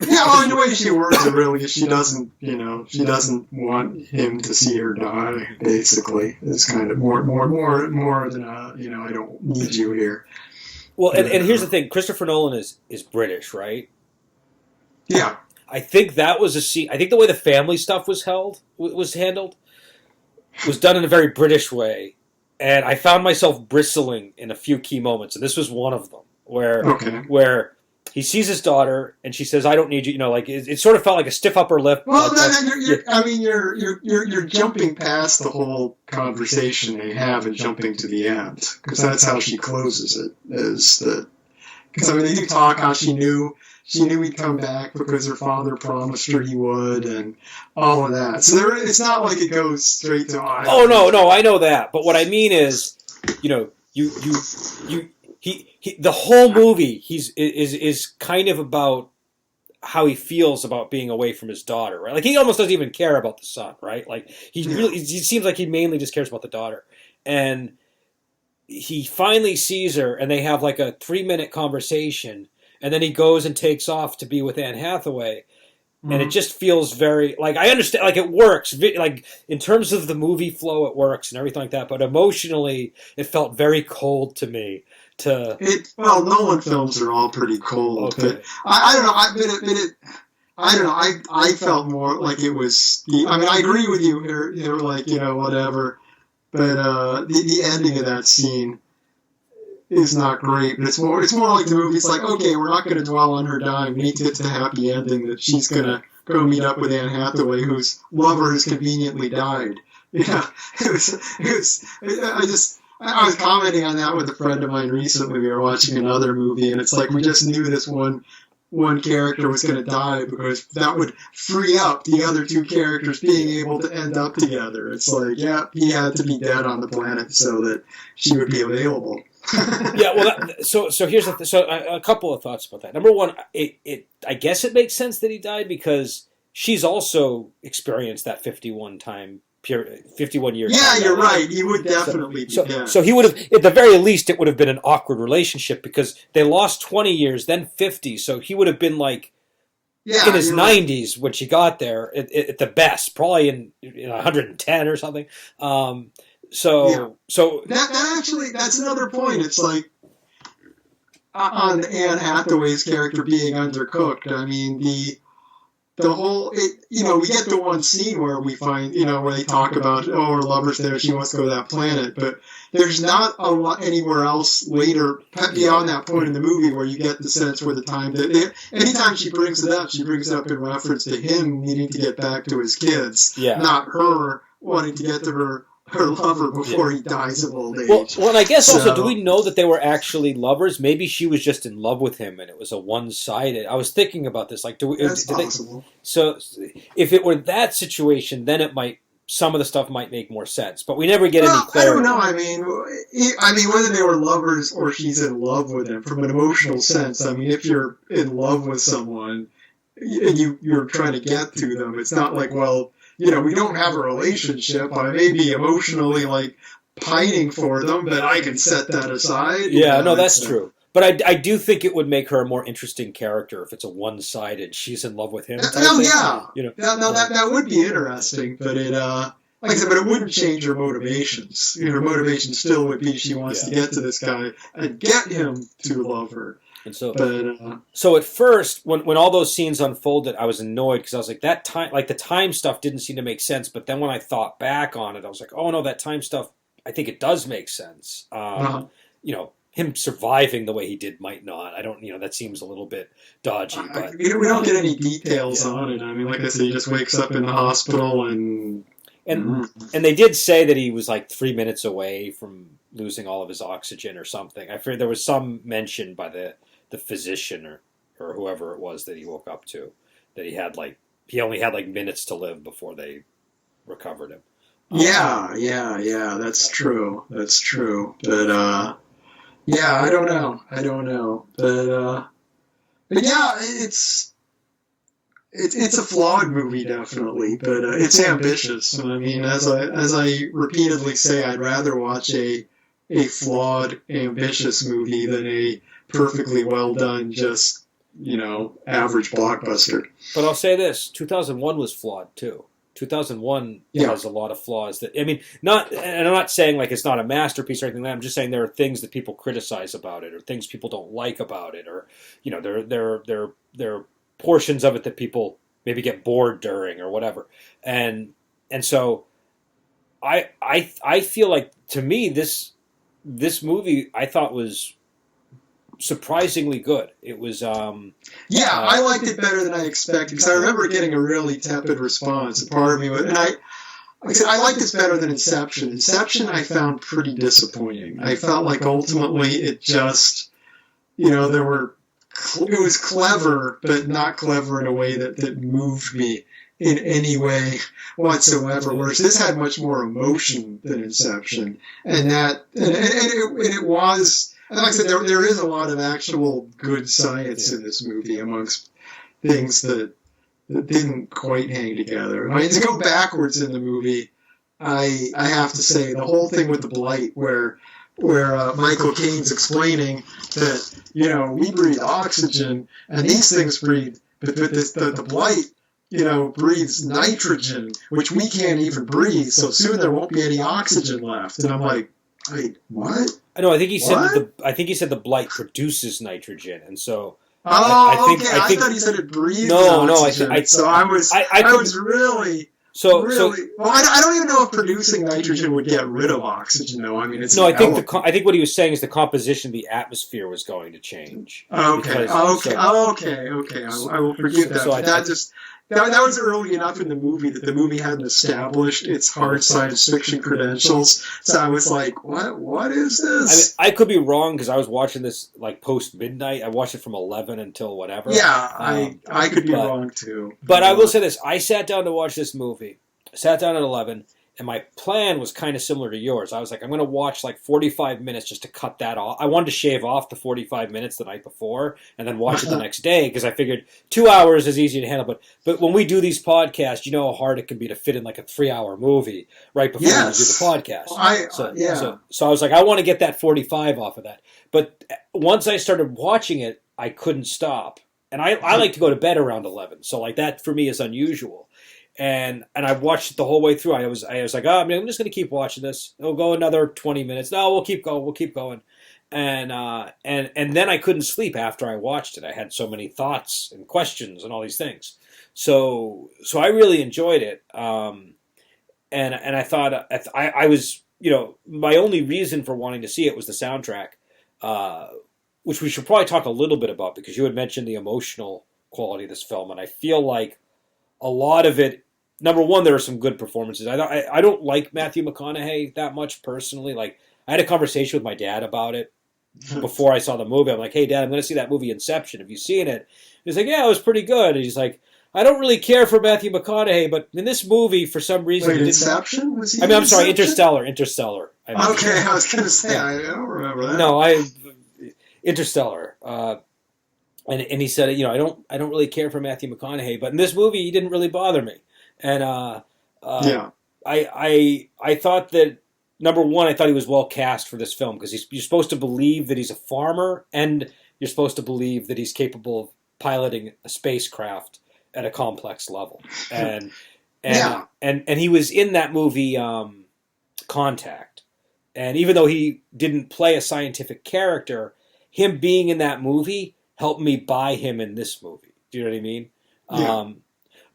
Yeah, well, in the way she works it really, she doesn't want him to see her die, basically. It's kind of more than, I don't need you here. Well, and here's the thing. Christopher Nolan is British, right? Yeah. I think that was a scene. I think the way the family stuff was handled was done in a very British way, and I found myself bristling in a few key moments, and this was one of them where he sees his daughter and she says, "I don't need you." You know, like it sort of felt like a stiff upper lip. Well, you're jumping past the whole conversation they have and jumping to the end, because that's how she closes it. Because they do talk how she knew he'd come back because her father promised her he would, and all of that. So it's not like it goes straight to. Oh no, I know that. But what I mean is, the whole movie is kind of about how he feels about being away from his daughter, right? Like, he almost doesn't even care about the son, right? Like, he seems like he mainly just cares about the daughter, and he finally sees her, and they have like a 3-minute conversation. And then he goes and takes off to be with Anne Hathaway. And it just feels very, like, I understand, like, it works. Like, in terms of the movie flow, it works and everything like that. But emotionally, it felt very cold to me. Nolan films are all pretty cold. Okay. But I don't know. I don't know. I felt more like it was, I agree with you. You're like, whatever. But the ending of that scene is not great, but it's more like the movie. It's like, okay, we're not going to dwell on her dying. We need to get to the happy ending that she's going to go meet up with Anne Hathaway, whose lover has conveniently died. I was commenting on that with a friend of mine recently. We were watching another movie, and it's like, we just knew this one character was going to die because that would free up the other two characters being able to end up together. It's like, yeah, he had to be dead on the planet so that she would be available. Yeah, well, so here's a couple of thoughts about that. Number one, I guess it makes sense that he died because she's also experienced that 51 year. Yeah, you're right. He would definitely be dead. So he would have, at the very least, it would have been an awkward relationship because they lost 20 years, then 50. So he would have been like in his 90s when she got there at the best, probably in 110 or something. So that actually, that's another point. It's like on Anne Hathaway's character being undercooked. I mean, the whole, we get the one scene where we find, where they talk about, her lover's there, she wants to go to that planet, but there's not a lot anywhere else later beyond that point in the movie where you get the sense where the time that anytime she brings it up in reference to him needing to get back to his kids, not her wanting to get to her lover before he dies of old age. Well, and I guess also, do we know that they were actually lovers? Maybe she was just in love with him, and it was a one-sided. I was thinking about this. Like, that's possible. So, if it were that situation, then some of the stuff might make more sense. But we never get any clarity. I don't know. I mean, whether they were lovers or she's in love with him, from an emotional sense. I mean, if you're in love with someone and you're trying to get to them, it's not like, well, we don't have a relationship. I may be emotionally, like, pining for them, but I can set that aside. Yeah, no, that's true. But I do think it would make her a more interesting character if it's a one-sided, she's in love with him. That would be interesting, but like I said, but it wouldn't change her motivations. Her motivation still would be she wants to get to this guy and get him to love her. And so, But so at first, when all those scenes unfolded, I was annoyed because I was like, that time, like the time stuff didn't seem to make sense. But then when I thought back on it, I was like, oh no, that time stuff, I think it does make sense. uh, Him surviving the way he did might not. I don't, that seems a little bit dodgy. But we don't get any details on it. I mean, like I said, he just wakes up in the hospital and. And they did say that he was like 3 minutes away from losing all of his oxygen or something. I fear there was some mention by the physician or whoever it was that he woke up to that he only had like minutes to live before they recovered him. Yeah. That's true. That's true. But yeah, I don't know. But yeah, it's a flawed movie, definitely, but it's ambitious. I mean, as I repeatedly say, I'd rather watch a flawed, ambitious movie than a perfectly well done, just average blockbuster. But I'll say this: 2001 was flawed too. 2001 has a lot of flaws. And I'm not saying like it's not a masterpiece or anything like that. I'm just saying there are things that people criticize about it, or things people don't like about it, or there are portions of it that people maybe get bored during or whatever. And so I feel like, to me, this movie I thought was surprisingly good. It was I liked it better than I expected, because I remember getting a really tepid response. And part of me would, and like I said, I liked this better than Inception. Inception I found pretty disappointing. I felt like ultimately it just, it was clever, but not clever in a way that moved me in any way whatsoever. Whereas this had much more emotion than Inception, and it was. And like I said, there is a lot of actual good science in this movie, amongst things that didn't quite hang together. I mean, to go backwards in the movie, I have to say the whole thing with the blight, where Michael Caine's explaining that we breathe oxygen and these things breathe, but the blight breathes nitrogen, which we can't even breathe. So soon there won't be any oxygen left. And I'm like, wait, what? I know. I think he said the blight produces nitrogen, and so. I thought he said it breathes oxygen. I was really. Well, I don't even know if producing nitrogen would get rid of oxygen, though. I mean, it's no. I think what he was saying is the composition of the atmosphere was going to change. Okay. I will forgive that. That was early enough in the movie that the movie hadn't established its hard science fiction credentials. So I was like, what is this? I could be wrong, because I was watching this like post midnight. I watched it from 11 until whatever. Yeah, I could be wrong too. But I will say this: I sat down to watch this movie. I sat down at 11. And my plan was kind of similar to yours. I was like, I'm going to watch like 45 minutes just to cut that off. I wanted to shave off the 45 minutes the night before and then watch it the next day, because I figured 2 hours is easy to handle. But when we do these podcasts, you know how hard it can be to fit in like a 3-hour movie right before we do the podcast. So I was like, I want to get that 45 off of that. But once I started watching it, I couldn't stop. And I like to go to bed around 11. So like that for me is unusual. And I watched it the whole way through. I was like, I'm just going to keep watching this. It'll go another 20 minutes. No, we'll keep going. And then I couldn't sleep after I watched it. I had so many thoughts and questions and all these things. So I really enjoyed it. And I thought I was, my only reason for wanting to see it was the soundtrack, which we should probably talk a little bit about, because you had mentioned the emotional quality of this film, and I feel like a lot of it, number one, there are some good performances. I don't like Matthew McConaughey that much personally. Like, I had a conversation with my dad about it before I saw the movie. I'm like, hey, Dad, I'm going to see that movie Inception. Have you seen it? He's like, yeah, it was pretty good. And he's like, I don't really care for Matthew McConaughey, but in this movie, for some reason... Wait, Inception? Was he I'm sorry, Interstellar. Okay, I was going to say, I don't remember that. No, Interstellar. And he said, I don't really care for Matthew McConaughey, but in this movie, he didn't really bother me. And I thought that, number one, I thought he was well cast for this film, because you're supposed to believe that he's a farmer, and you're supposed to believe that he's capable of piloting a spacecraft at a complex level. And he was in that movie Contact, and even though he didn't play a scientific character, him being in that movie helped me buy him in this movie. Do you know what I mean? Yeah.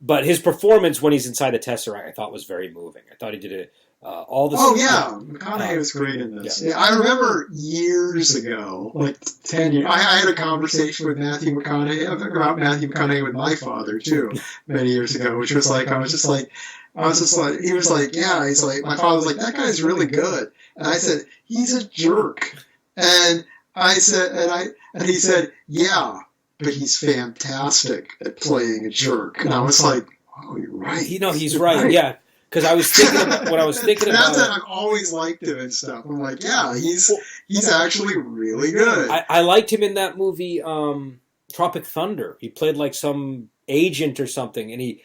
But his performance when he's inside the Tesseract, I thought was very moving. I thought he did it all the. Oh yeah, McConaughey was great in this. Yeah. I remember years ago, like 10 years, I had a conversation with Matthew McConaughey about Matthew McConaughey with my father too, many years ago, which was like he was like, yeah, he's like, my father was like, that guy's really good, and I said, he's a jerk, and I said, and he said, yeah, but he's fantastic at playing a jerk, and I was like, oh, you're right. He's right. Yeah. Because I was thinking about what I was thinking about. Not that I've always liked him and stuff. I'm like, yeah, he's actually really good. I liked him in that movie, Tropic Thunder. He played like some agent or something, and he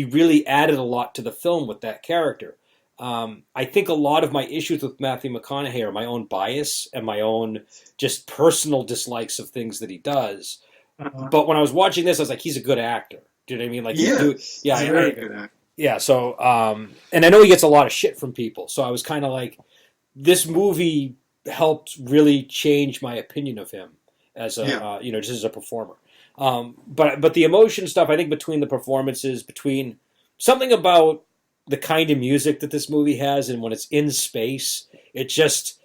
really added a lot to the film with that character. I think a lot of my issues with Matthew McConaughey are my own bias and my own just personal dislikes of things that he does. But when I was watching this, I was like, he's a good actor. Do you know what I mean? Like, he's a very good actor. Yeah, so, and I know he gets a lot of shit from people, so I was kind of like, this movie helped really change my opinion of him as a, just as a performer. But the emotion stuff, I think between the performances, between something about the kind of music that this movie has, and when it's in space, it's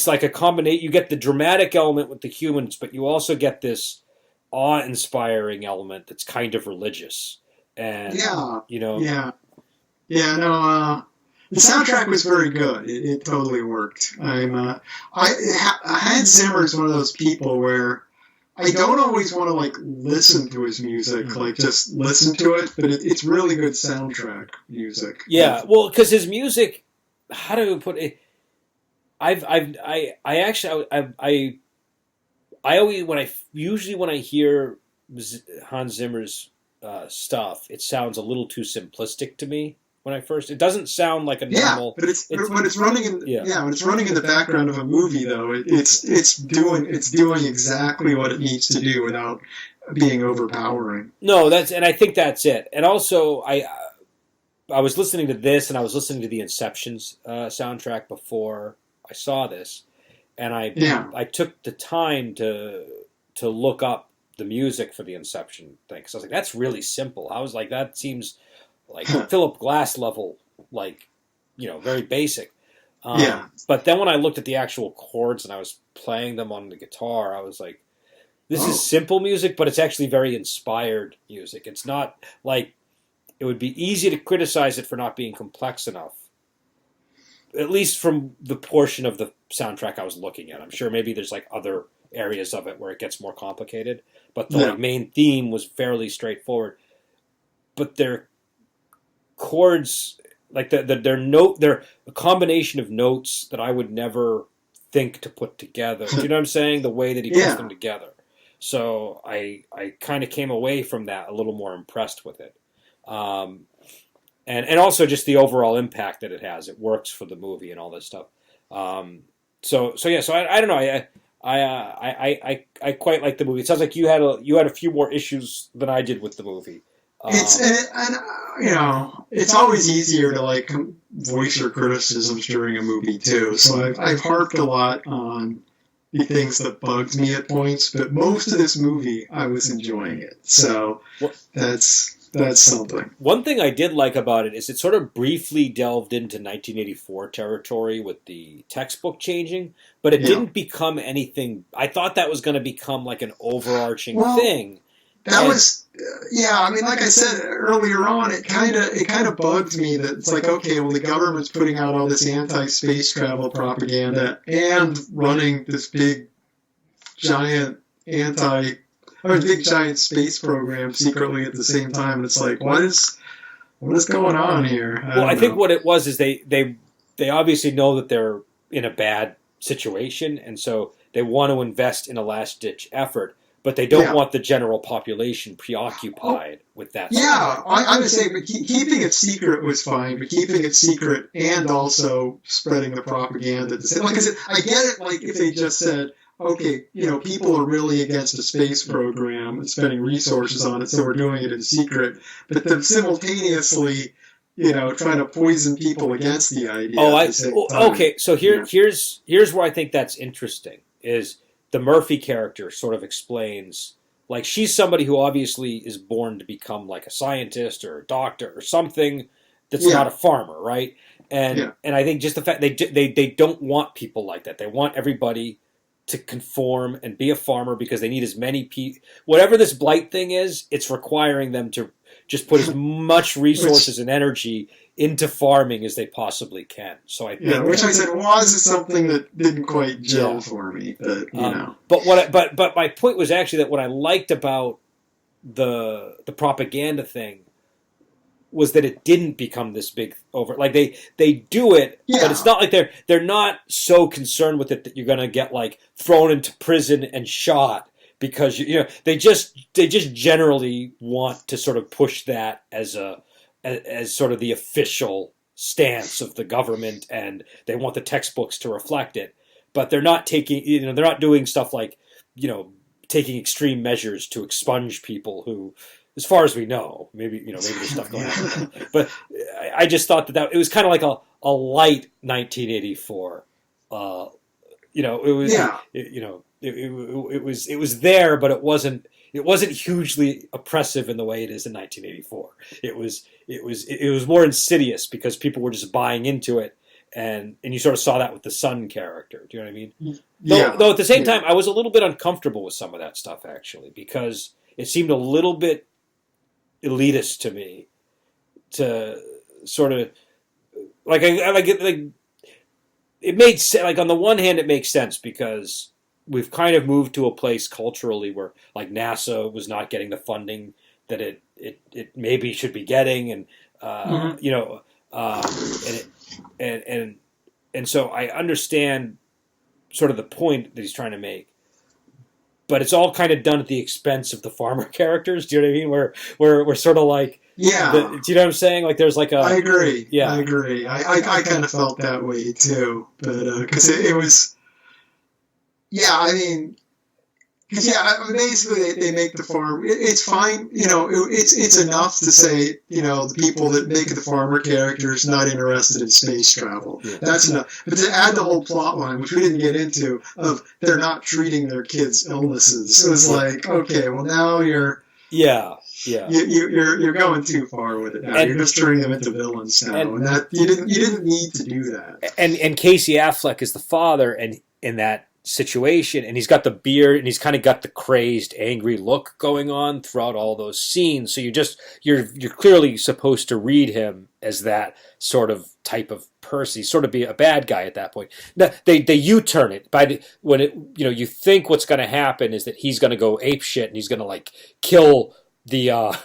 like a combination. You get the dramatic element with the humans, but you also get this awe-inspiring element that's kind of religious. And, the soundtrack was very good. It totally worked. Hans Zimmer is one of those people where I don't always want to like listen to his music, like just listen to it, but it's really good soundtrack music. Yeah, well, because his music, how do I put it? Usually when I hear Hans Zimmer's stuff, it sounds a little too simplistic to me when I first. It doesn't sound like a normal. Yeah, but when it's running in when it's running in the background of a movie though, it's doing exactly what it needs to do without being overpowering. No, and I think that's it. And also I was listening to this, and I was listening to the Inception's soundtrack before I saw this, and I took the time to look up the music for the Inception thing, because I was like, that's really simple. I was like, that seems like Philip Glass level, like, very basic. But then when I looked at the actual chords and I was playing them on the guitar, I was like, this is simple music, but it's actually very inspired music. It's not like, it would be easy to criticize it for not being complex enough, at least from the portion of the soundtrack I was looking at. I'm sure maybe there's like other areas of it where it gets more complicated, but the main theme was fairly straightforward. But their chords, like they're a combination of notes that I would never think to put together. Do you know what I'm saying? The way that he puts them together. So I kind of came away from that a little more impressed with it. And also just the overall impact that it has. It works for the movie and all this stuff. So I don't know. I quite like the movie. It sounds like you had a few more issues than I did with the movie. It's always easier to like voice your criticisms during a movie too. So I've harped a lot on the things that bugged me at points, but most of this movie I was enjoying it. So that's something. One thing I did like about it is it sort of briefly delved into 1984 territory with the textbook changing, but it didn't become anything. I thought that was going to become like an overarching thing. That was, I mean, like I said earlier on, it kind of bugged me that it's like, okay, well, the government's putting out all this anti-space travel propaganda and running this big giant space program secretly at the same time, and it's like, what is going on here? I think what it was is they obviously know that they're in a bad situation, and so they want to invest in a last-ditch effort, but they don't want the general population preoccupied with that. Yeah, I would say, but keeping it secret was fine, but keeping it secret and also spreading the propaganda. Like I said, I get it, like if they just said, okay, people are really against the space program and spending resources on it, so we're doing it in secret. But then simultaneously, trying to poison people against the idea. Okay. So here's where I think that's interesting. Is the Murphy character sort of explains, like, she's somebody who obviously is born to become like a scientist or a doctor or something that's not a farmer, right? And I think just the fact they don't want people like that. They want everybody to conform and be a farmer because they need as many people. Whatever this blight thing is, it's requiring them to just put as much resources and energy into farming as they possibly can. So I think, which I said was something that didn't quite gel for me, but you know. But my point was actually that what I liked about the propaganda thing was that it didn't become this big over. Like they do it, but it's not like they're not so concerned with it that you're going to get like thrown into prison and shot because you know they just generally want to sort of push that as sort of the official stance of the government, and they want the textbooks to reflect it. But they're not they're not doing stuff like, taking extreme measures to expunge people who, as far as we know, maybe there's stuff going on. But I just thought that it was kind of like a light 1984. It was there, but it wasn't hugely oppressive in the way it is in 1984. It was more insidious because people were just buying into it, and you sort of saw that with the son character. Do you know what I mean? Though at the same time, I was a little bit uncomfortable with some of that stuff actually, because it seemed a little bit elitist to me, to sort of like it made sense. Like on the one hand, it makes sense because we've kind of moved to a place culturally where like NASA was not getting the funding that it maybe should be getting, and and so I understand sort of the point that he's trying to make. But it's all kind of done at the expense of the farmer characters. Do you know what I mean? We're sort of like, do you know what I'm saying? Like there's like I agree. Yeah, I agree. I kind of felt that way too, but because it was, I mean, basically they make the farm. It's fine, it's enough to say, the people that make the farmer characters not interested in space travel. Yeah. That's enough. But to add the whole plot line, which we didn't get into, of they're not treating their kids' illnesses, it was like, okay, well now you're going too far with it now. You're just turning them into villains now, and that you didn't need to do that. And Casey Affleck is the father, and in that situation, and he's got the beard, and he's kind of got the crazed, angry look going on throughout all those scenes. So you're clearly supposed to read him as that sort of type of person. He's sort of be a bad guy at that point. Now, they U-turn it when you think what's going to happen is that he's going to go ape shit and he's going to like kill the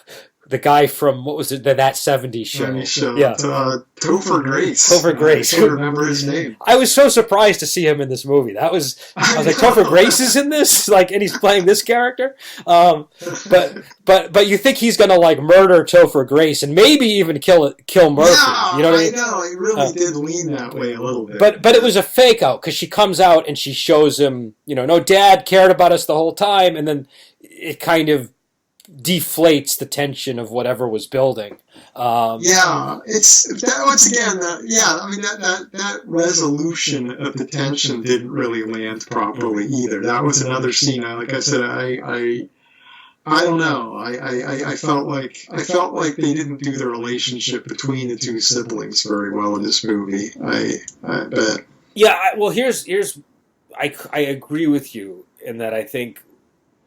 guy from, what was it, that 70s show? Topher Grace. Topher Grace. I can't remember his name. I was so surprised to see him in this movie. I was like, Topher Grace is in this? Like, and he's playing this character? But you think he's going to, like, murder Topher Grace and maybe even kill Murphy. Yeah, you know what I mean? know. It really did lean that way a little bit. But it was a fake out, because she comes out and she shows him, no, Dad cared about us the whole time, and then it kind of deflates the tension of whatever was building. It's that once again. That resolution of the tension didn't really land properly either. That was another scene. Like I said, I don't know. I felt like they didn't do the relationship between the two siblings very well in this movie. I bet. Yeah. Well, here's I agree with you in that I think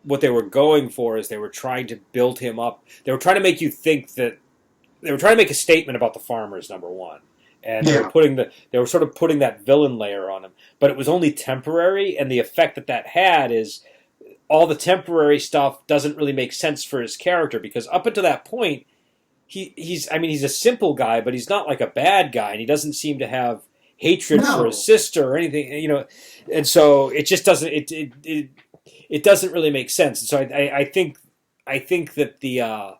what they were going for is they were trying to build him up. They were trying to make you think that they were trying to make a statement about the farmers, number one, and they were sort of putting that villain layer on him. But it was only temporary, and the effect that had is all the temporary stuff doesn't really make sense for his character, because up until that point, he's a simple guy, but he's not like a bad guy, and he doesn't seem to have hatred for his sister or anything, and so it just doesn't it doesn't really make sense. So I think that the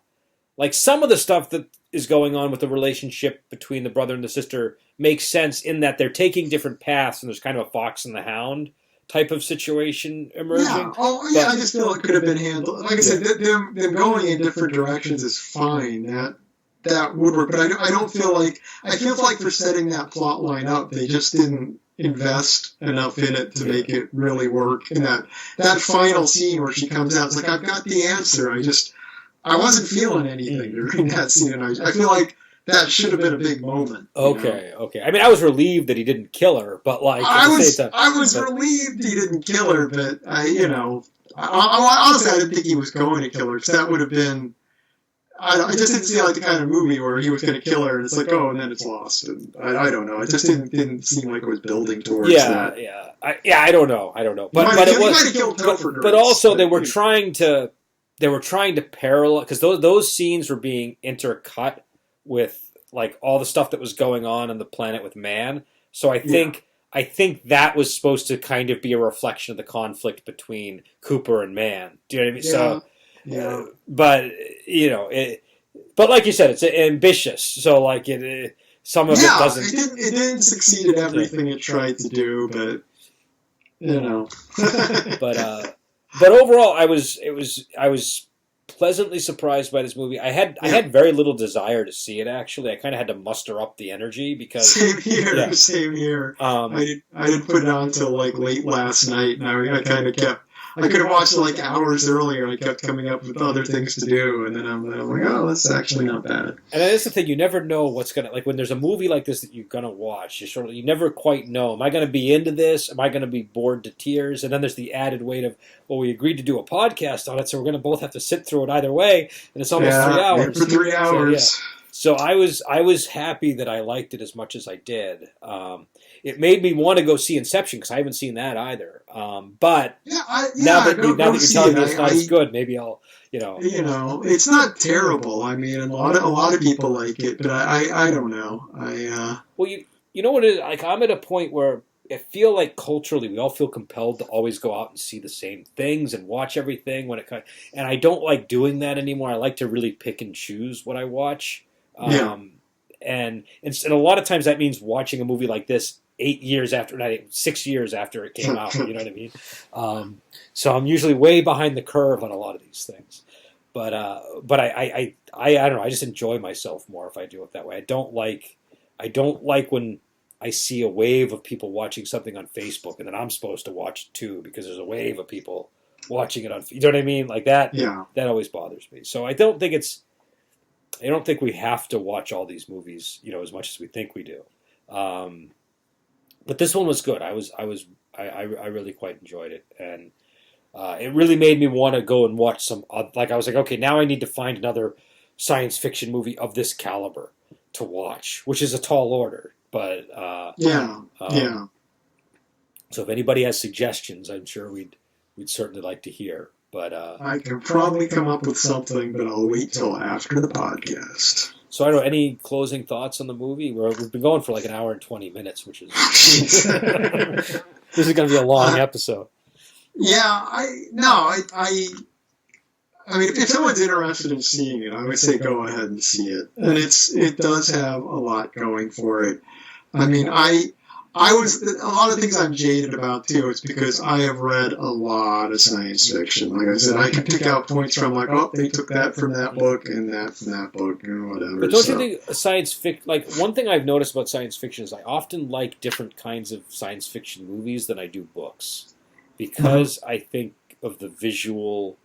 like some of the stuff that is going on with the relationship between the brother and the sister makes sense in that they're taking different paths, and there's kind of a fox and the hound type of situation emerging. I just feel it could have been handled. Like I said, them going in different directions is fine. that would work. But I don't feel like I feel like for setting that plot line up, they just didn't invest enough in it to make it really work. And that final scene where she comes out, it's like, I've got the answer. I wasn't feeling anything during that scene, and I feel like that should have been a big moment. Okay. I mean, I was relieved that he didn't kill her, but like I was relieved he didn't kill her, but honestly, I didn't think he was going to kill her, because that would have been. I just didn't see like the kind of movie where he was going to kill her, and it's like, oh, and then it's lost. And I don't know. It just didn't seem like it was building towards that. I don't know. But it was. But also, they were trying to parallel, because those scenes were being intercut with like all the stuff that was going on the planet with Man. So I think that was supposed to kind of be a reflection of the conflict between Cooper and Man. Do you know what I mean? Yeah. So. Yeah. But but like you said, it's ambitious. So like some of it doesn't. It didn't succeed at everything it tried to do, but but overall, I was pleasantly surprised by this movie. I had very little desire to see it. Actually, I kind of had to muster up the energy because same here. I didn't put it on until like late last night, and I kind of kept. I could have watched it like hours earlier. I kept coming up with other things to do, and then I'm like, oh, that's actually not bad. And that's the thing; you never know what's gonna like when there's a movie like this that you're gonna watch. You never quite know. Am I gonna be into this? Am I gonna be bored to tears? And then there's the added weight of, well, we agreed to do a podcast on it, so we're gonna both have to sit through it either way, and it's almost 3 hours. For 3 hours. So I was happy that I liked it as much as I did. It made me want to go see Inception because I haven't seen that either. But now that you're telling me it's not as good, maybe I'll it's not terrible. I mean, a lot of people like it, but I don't know. Well, you know what it is? Like, I'm at a point where I feel like culturally we all feel compelled to always go out and see the same things and watch everything and I don't like doing that anymore. I like to really pick and choose what I watch. And a lot of times that means watching a movie like this 6 years after it came out. You know what I mean? So I'm usually way behind the curve on a lot of these things. But I don't know. I just enjoy myself more if I do it that way. I don't like when I see a wave of people watching something on Facebook and then I'm supposed to watch it too because there's a wave of people watching it on. You know what I mean? Like that. Yeah. That always bothers me. So I don't think we have to watch all these movies, as much as we think we do. But this one was good. I really quite enjoyed it, and it really made me want to go and watch some. Like I was like, okay, now I need to find another science fiction movie of this caliber to watch, which is a tall order. But So if anybody has suggestions, I'm sure we'd certainly like to hear. But I can probably come up with something, but I'll wait till after the podcast. So I don't know, any closing thoughts on the movie? We've been going for like an hour and 20 minutes, which is this is going to be a long episode. Yeah, I mean, if someone's interested in seeing it, I would say go ahead and see it. And it does have a lot going for it. I mean, a lot of things I'm jaded about too. It's because I have read a lot of science fiction. Like I said, I can pick out points from like, oh, they took that from that book and that from that book and whatever. But don't you think science fiction? Like one thing I've noticed about science fiction is I often like different kinds of science fiction movies than I do books, because I think of the visual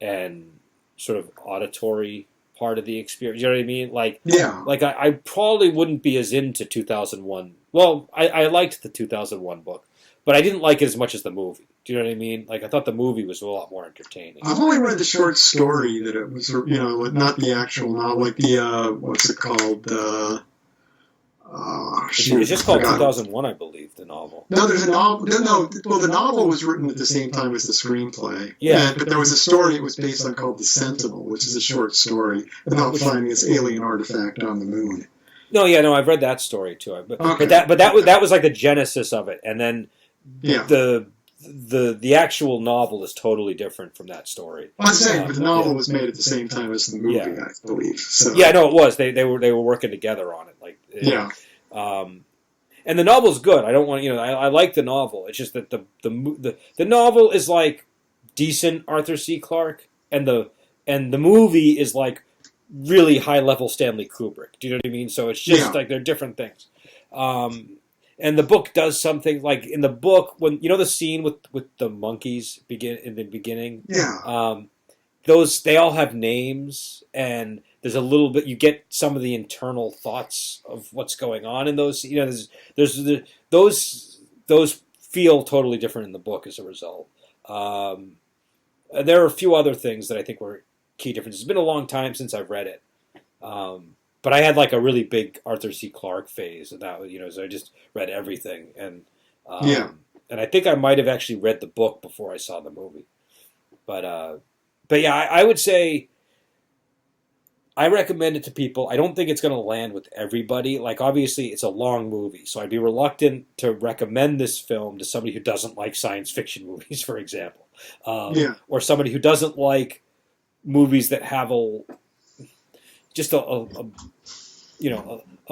and sort of auditory part of the experience. You know what I mean? Like, like I probably wouldn't be as into 2001. Well, I liked the 2001 book, but I didn't like it as much as the movie. Do you know what I mean? Like, I thought the movie was a lot more entertaining. I've only read the short story that it was, not the actual novel, like the, what's it called? It's just called 2001, I believe, the novel. No, there's a novel. Well, the novel was written at the same time as the screenplay. Yeah. But there was a story it was based on called The Sentinel, which is a short story about finding this alien artifact on the moon. No, I've read that story too. But that was like the genesis of it, and then the actual novel is totally different from that story. I'm saying, but the novel was made at the same time as the movie, I believe. So. Yeah, no, it was. They were working together on it. Like and the novel's good. I don't want I like the novel. It's just that the novel is like decent Arthur C. Clarke, and the movie is like really high level Stanley Kubrick. Do you know what I mean? So it's just Yeah. like they're different things. And the book does something like in the book when you know the scene with the monkeys begin in the beginning. Yeah. Those they all have names, and there's a little bit you get some of the internal thoughts of what's going on in those. You know, those feel totally different in the book as a result. There are a few other things that I think were key differences. It's been a long time since I've read it. But I had like a really big Arthur C. Clarke phase, and that was, so I just read everything, Yeah. and I think I might have actually read the book before I saw the movie. But yeah, I would say I recommend it to people. I don't think it's going to land with everybody. Like obviously, it's a long movie, so I'd be reluctant to recommend this film to somebody who doesn't like science fiction movies, for example, Yeah. or somebody who doesn't like movies that have just a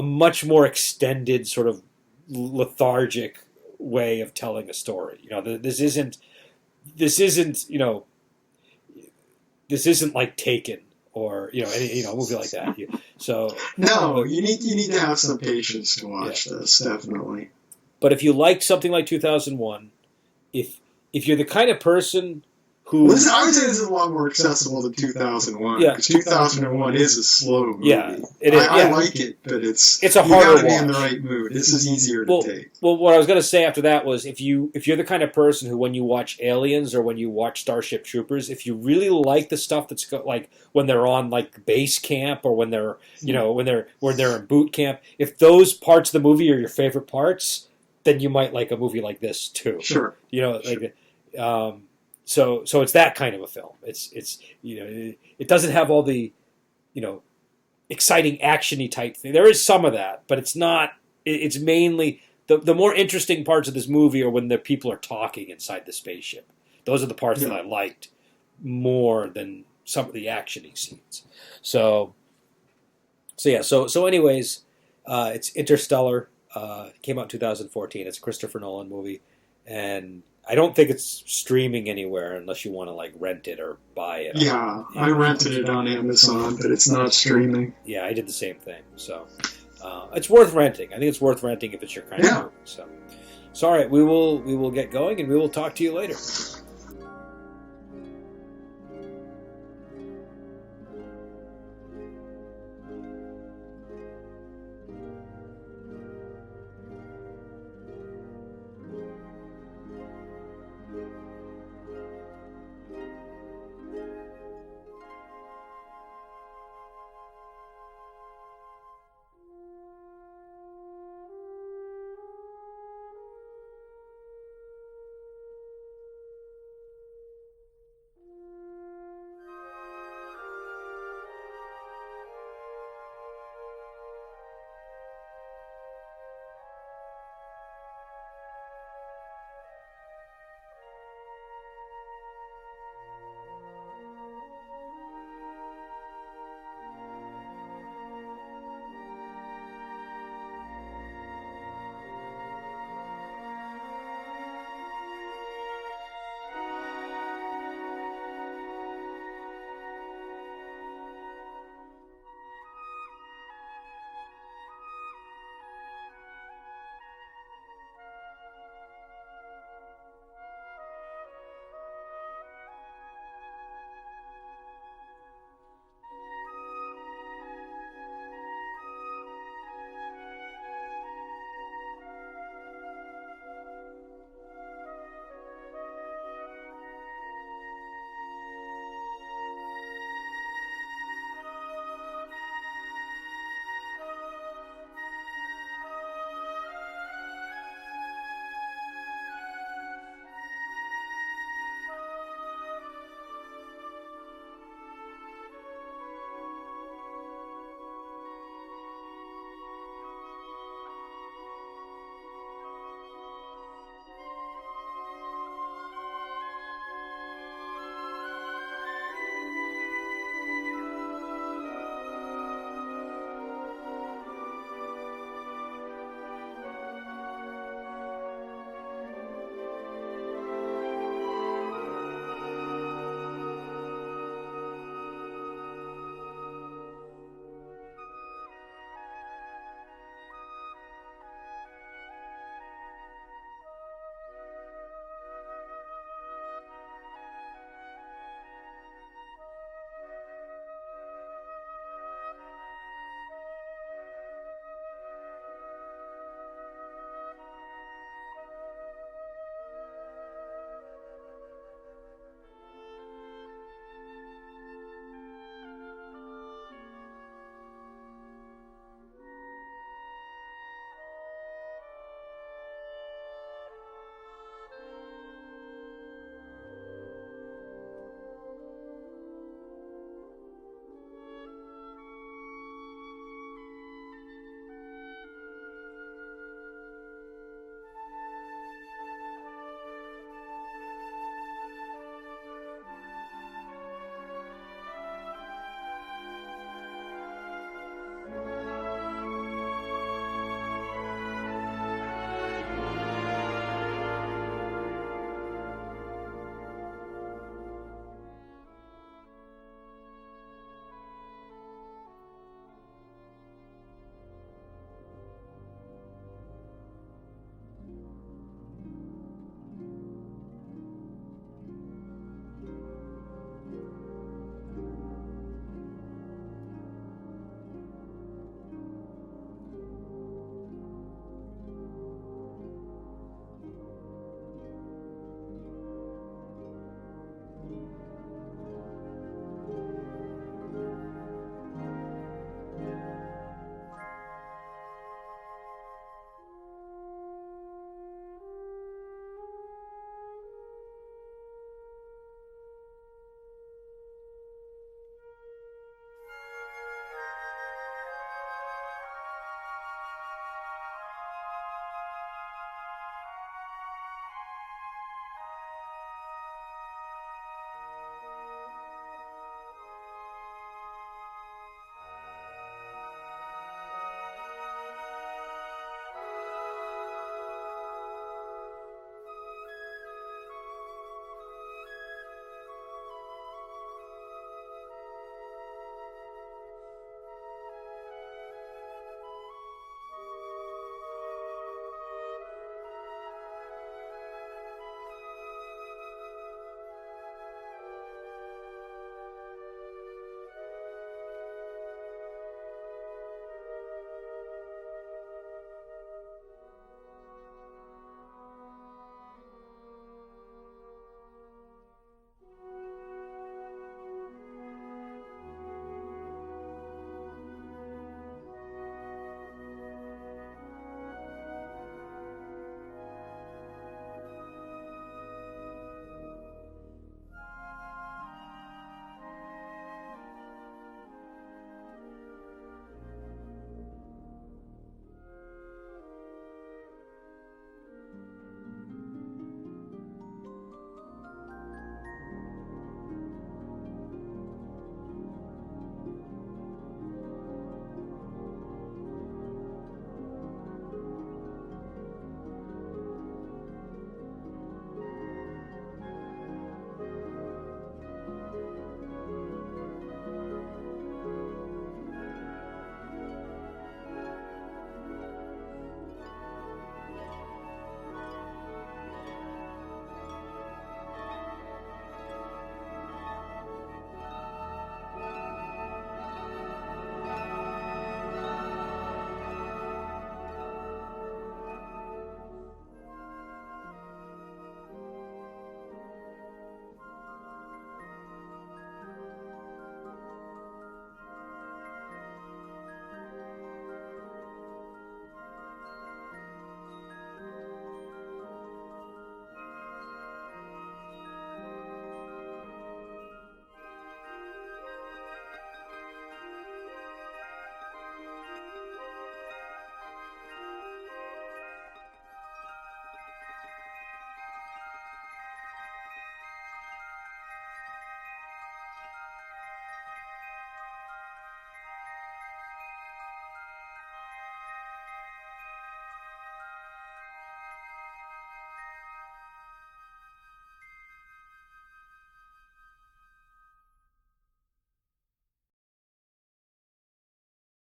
much more extended sort of lethargic way of telling a story. This isn't this isn't like Taken or a movie like that. So No, you need to have some patience to watch this, definitely. but if you like something like 2001, if you're the kind of person who Well, I would say this is a lot more accessible than 2001. Yeah. Because 2001 is a slow movie. Yeah, it is, I yeah. like it, but it's a you harder gotta be in the watch. right mood. This is easier to take. Well, what I was going to say after that was if you're the kind of person who, when you watch Aliens or when you watch Starship Troopers, if you really like the stuff that's like when they're on like base camp or when they're when they're in boot camp, if those parts of the movie are your favorite parts, then you might like a movie like this too. Sure. So it's that kind of a film. It doesn't have all the exciting actiony type thing. There is some of that, but it's not. It's mainly the more interesting parts of this movie are when the people are talking inside the spaceship. Those are the parts that I liked more than some of the actiony scenes. So anyways, it's Interstellar. Came out in 2014. It's a Christopher Nolan movie, and I don't think it's streaming anywhere unless you want to like rent it or buy it. Yeah, I rented it on Amazon, but it's not streaming. Yeah, I did the same thing. So it's worth renting. I think it's worth renting if it's your kind of movie. So all right, we will get going, and we will talk to you later.